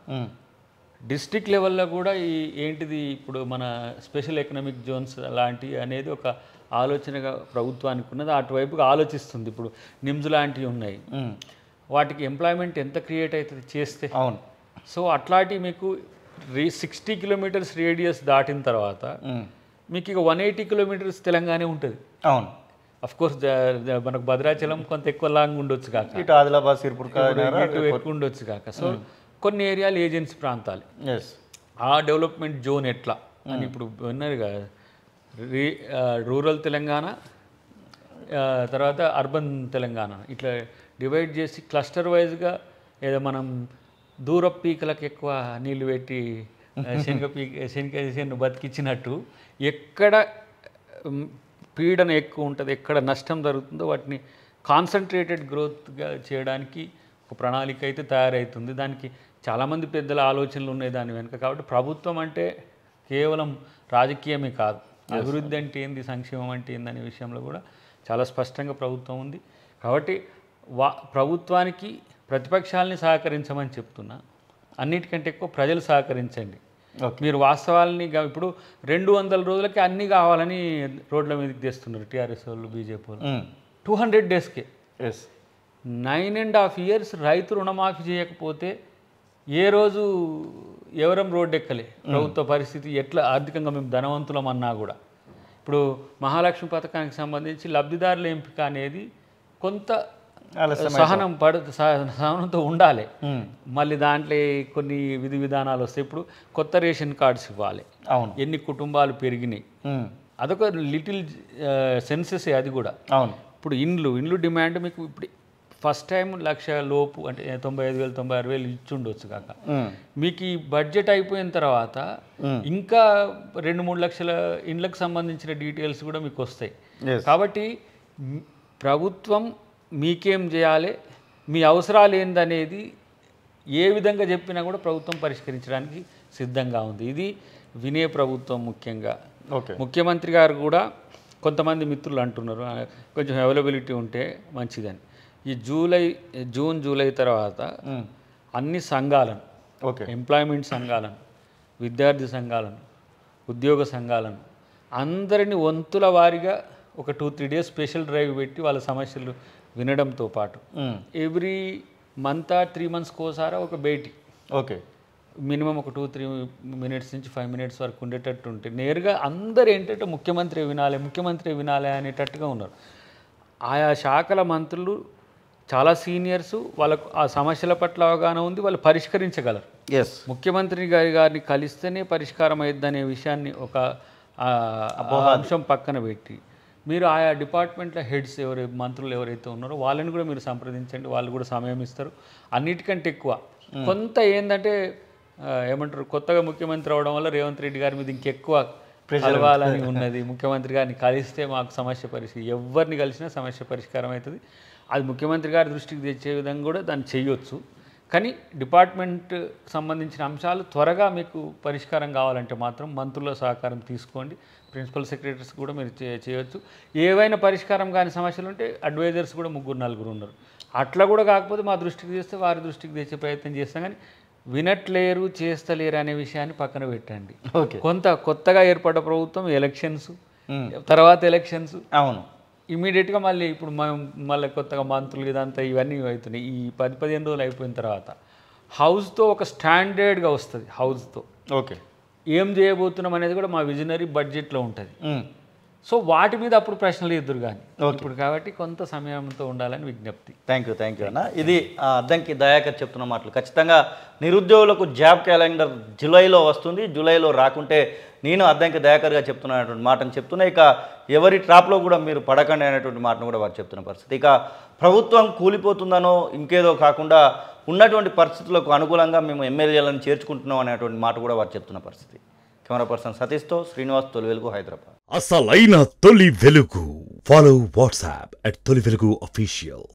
డిస్ట్రిక్ట్ లెవెల్లో కూడా ఈ ఏంటిది ఇప్పుడు మన స్పెషల్ ఎకనామిక్ జోన్స్ లాంటివి అనేది ఒక ఆలోచనగా ప్రభుత్వానికి ఉన్నది. అటువైపుగా ఆలోచిస్తుంది. ఇప్పుడు నిమ్స్ లాంటివి ఉన్నాయి, వాటికి ఎంప్లాయ్మెంట్ ఎంత క్రియేట్ అవుతుంది చేస్తే. అవును. సో అట్లాంటివి మీకు 60 kilometers రేడియస్ దాటిన తర్వాత మీకు ఇక 180 kilometers తెలంగాణ ఉంటుంది. అవును. అఫ్కోర్స్ మనకు భద్రాచలం కొంత ఎక్కువ లాంగ్ ఉండొచ్చు కాక, ఇటు ఆదిలాబాద్, సిర్పూర్ ఎక్కువ ఉండొచ్చు కాక. సో కొన్ని ఏరియాలు ఏజెన్సీ ప్రాంతాలు, ఆ డెవలప్మెంట్ జోన్ ఎట్లా అని ఇప్పుడు విన్నారు కదా, రూరల్ తెలంగాణ తర్వాత అర్బన్ తెలంగాణ ఇట్లా డివైడ్ చేసి క్లస్టర్ వైజ్గా, ఏదో మనం దూరపు పీకలకు ఎక్కువ నీళ్లు పెట్టి శనగ బతికిచ్చినట్టు ఎక్కడ పీడన ఎక్కువ ఉంటుంది, ఎక్కడ నష్టం జరుగుతుందో వాటిని కాన్సన్ట్రేటెడ్ గ్రోత్గా చేయడానికి ఒక ప్రణాళిక అయితే తయారవుతుంది. దానికి చాలామంది పెద్దల ఆలోచనలు ఉన్నాయి దాని వెనుక. కాబట్టి ప్రభుత్వం అంటే కేవలం రాజకీయమే కాదు, అభివృద్ధి అంటే ఏంది, సంక్షేమం అంటే ఏందనే విషయంలో కూడా చాలా స్పష్టంగా ప్రభుత్వం ఉంది. కాబట్టి ప్రభుత్వానికి ప్రతిపక్షాలని సహకరించమని చెప్తున్నా, అన్నిటికంటే ఎక్కువ ప్రజలు సహకరించండి. మీరు వాస్తవాలని ఇప్పుడు 200 రోజులకి అన్నీ కావాలని రోడ్ల మీదకి తెస్తున్నారు టీఆర్ఎస్ వాళ్ళు, బీజేపీ వాళ్ళు. 200 daysకే 9.5 years రైతు రుణమాఫీ చేయకపోతే ఏ రోజు ఎవరం రోడ్డు ఎక్కలే. ప్రభుత్వ పరిస్థితి ఎట్లా, ఆర్థికంగా మేము ధనవంతులం అన్నా కూడా. ఇప్పుడు మహాలక్ష్మి పథకానికి సంబంధించి లబ్ధిదారుల ఎంపిక అనేది కొంత సహనంతో ఉండాలి. మళ్ళీ దాంట్లో కొన్ని విధి విధానాలు వస్తాయి. ఇప్పుడు కొత్త రేషన్ కార్డ్స్ ఇవ్వాలి, ఎన్ని కుటుంబాలు పెరిగినాయి, అదొక లిటిల్ సెన్సెస్ అది కూడా. ఇప్పుడు ఇండ్లు డిమాండ్ మీకు ఇప్పుడు ఫస్ట్ టైం 1,00,000 లోపు అంటే 95,000 96,000 ఇచ్చుండొచ్చు కాక, మీకు ఈ బడ్జెట్ అయిపోయిన తర్వాత ఇంకా 2-3 లక్షల ఇండ్లకు సంబంధించిన డీటెయిల్స్ కూడా మీకు వస్తాయి. కాబట్టి ప్రభుత్వం మీకేం చేయాలి, మీ అవసరాలు ఏందనేది ఏ విధంగా చెప్పినా కూడా ప్రభుత్వం పరిష్కరించడానికి సిద్ధంగా ఉంది. ఇది వినే ప్రభుత్వం ముఖ్యంగా. ఓకే. ముఖ్యమంత్రి గారు కూడా కొంతమంది మిత్రులు అంటున్నారు కొంచెం అవైలబిలిటీ ఉంటే మంచిదని. ఈ జూన్ జూలై తర్వాత అన్ని సంఘాలను, ఓకే, ఎంప్లాయ్మెంట్ సంఘాలను, విద్యార్థి సంఘాలను, ఉద్యోగ సంఘాలను అందరినీ వంతుల వారీగా ఒక 2-3 డేస్ స్పెషల్ డ్రైవ్ పెట్టి వాళ్ళ సమస్యలు వినడంతో పాటు ఎవ్రీ మంత్ 3 మంత్స్కి ఒకసారి ఒక భేటీ, ఓకే, మినిమం ఒక 2-3 మినిట్స్ నుంచి 5 మినిట్స్ వరకు ఉండేటట్టు ఉంటే నేరుగా అందరు ఏంటంటే ముఖ్యమంత్రి వినాలి అనేటట్టుగా ఉన్నారు. ఆయా శాఖల మంత్రులు చాలా సీనియర్సు, వాళ్ళకు ఆ సమస్యల పట్ల అవగాహన ఉంది, వాళ్ళు పరిష్కరించగలరు. ఎస్, ముఖ్యమంత్రి గారిని కలిస్తేనే పరిష్కారం అయ్యిద్దనే విషయాన్ని ఒక అంశం పక్కన పెట్టి మీరు ఆయా డిపార్ట్మెంట్ల హెడ్స్ మంత్రులు ఎవరైతే ఉన్నారో వాళ్ళని కూడా మీరు సంప్రదించండి, వాళ్ళు కూడా సమయం ఇస్తారు. అన్నిటికంటే ఎక్కువ కొంత ఏంటంటే ఏమంటారు, కొత్తగా ముఖ్యమంత్రి అవడం వల్ల రేవంత్ రెడ్డి గారి మీద ఇంకెక్కువ కలవాలని ఉన్నది. ముఖ్యమంత్రి గారిని కలిస్తే మాకు ఎవరిని కలిసినా సమస్య పరిష్కారం అవుతుంది. అది ముఖ్యమంత్రి గారి దృష్టికి తెచ్చే విధంగా కూడా దాన్ని చేయొచ్చు. కానీ డిపార్ట్మెంట్ సంబంధించిన అంశాలు త్వరగా మీకు పరిష్కారం కావాలంటే మాత్రం మంత్రుల సహకారం తీసుకోండి. ప్రిన్సిపల్ సెక్రటరీస్ కూడా మీరు చేయొచ్చు. ఏవైనా పరిష్కారం కాని సమస్యలు ఉంటే అడ్వైజర్స్ కూడా 3-4 ఉన్నారు. అట్లా కూడా కాకపోతే మా దృష్టికి తెస్తే వారి దృష్టికి తెచ్చే ప్రయత్నం చేస్తాం. కానీ వినట్లేరు, చేస్తలేరు అనే విషయాన్ని పక్కన పెట్టండి. కొత్తగా ఏర్పడ్డ ప్రభుత్వం, ఎలక్షన్స్, తర్వాత ఎలక్షన్స్, అవును, ఇమీడియట్గా మళ్ళీ ఇప్పుడు మళ్ళీ కొత్తగా మంత్రులు ఇదంతా ఇవన్నీ అవుతున్నాయి. ఈ 10-15 రోజులు అయిపోయిన తర్వాత హౌస్తో ఒక స్టాండర్డ్గా వస్తుంది. హౌస్తో ఓకే, ఏం చేయబోతున్నాం అనేది కూడా మా విజనరీ బడ్జెట్లో ఉంటుంది. సో వాటి మీద అప్పుడు ప్రశ్నలు ఎదురు కానీ ఇప్పుడు కాబట్టి కొంత సమయంతో ఉండాలని విజ్ఞప్తి. థ్యాంక్ యూ అన్న. ఇది అద్దంకి దయాకర్ చెప్తున్న మాటలు. ఖచ్చితంగా నిరుద్యోగులకు జాబ్ క్యాలెండర్ జూలైలో వస్తుంది. జూలైలో రాకుంటే నేను అద్దంకి దయాకర్గా చెప్తున్నటువంటి మాటను చెప్తున్నా. ఇక ఎవరి ట్రాప్లో కూడా మీరు పడకండి అనేటువంటి మాటను కూడా వారు చెప్తున్న పరిస్థితి. ఇక ప్రభుత్వం కూలిపోతుందనో ఇంకేదో కాకుండా ఉన్నటువంటి పరిస్థితులకు అనుకూలంగా మేము ఎమ్మెల్యేలను చేర్చుకుంటున్నాం అనేటువంటి మాట కూడా వారు చెప్తున్న పరిస్థితి. కెమెరా పర్సన్ సతీష్తో శ్రీనివాస్, తొలి వెలుగు, హైదరాబాద్. అసలైన తొలి వెలుగు. ఫాలో వాట్సాప్ @తొలి వెలుగు official.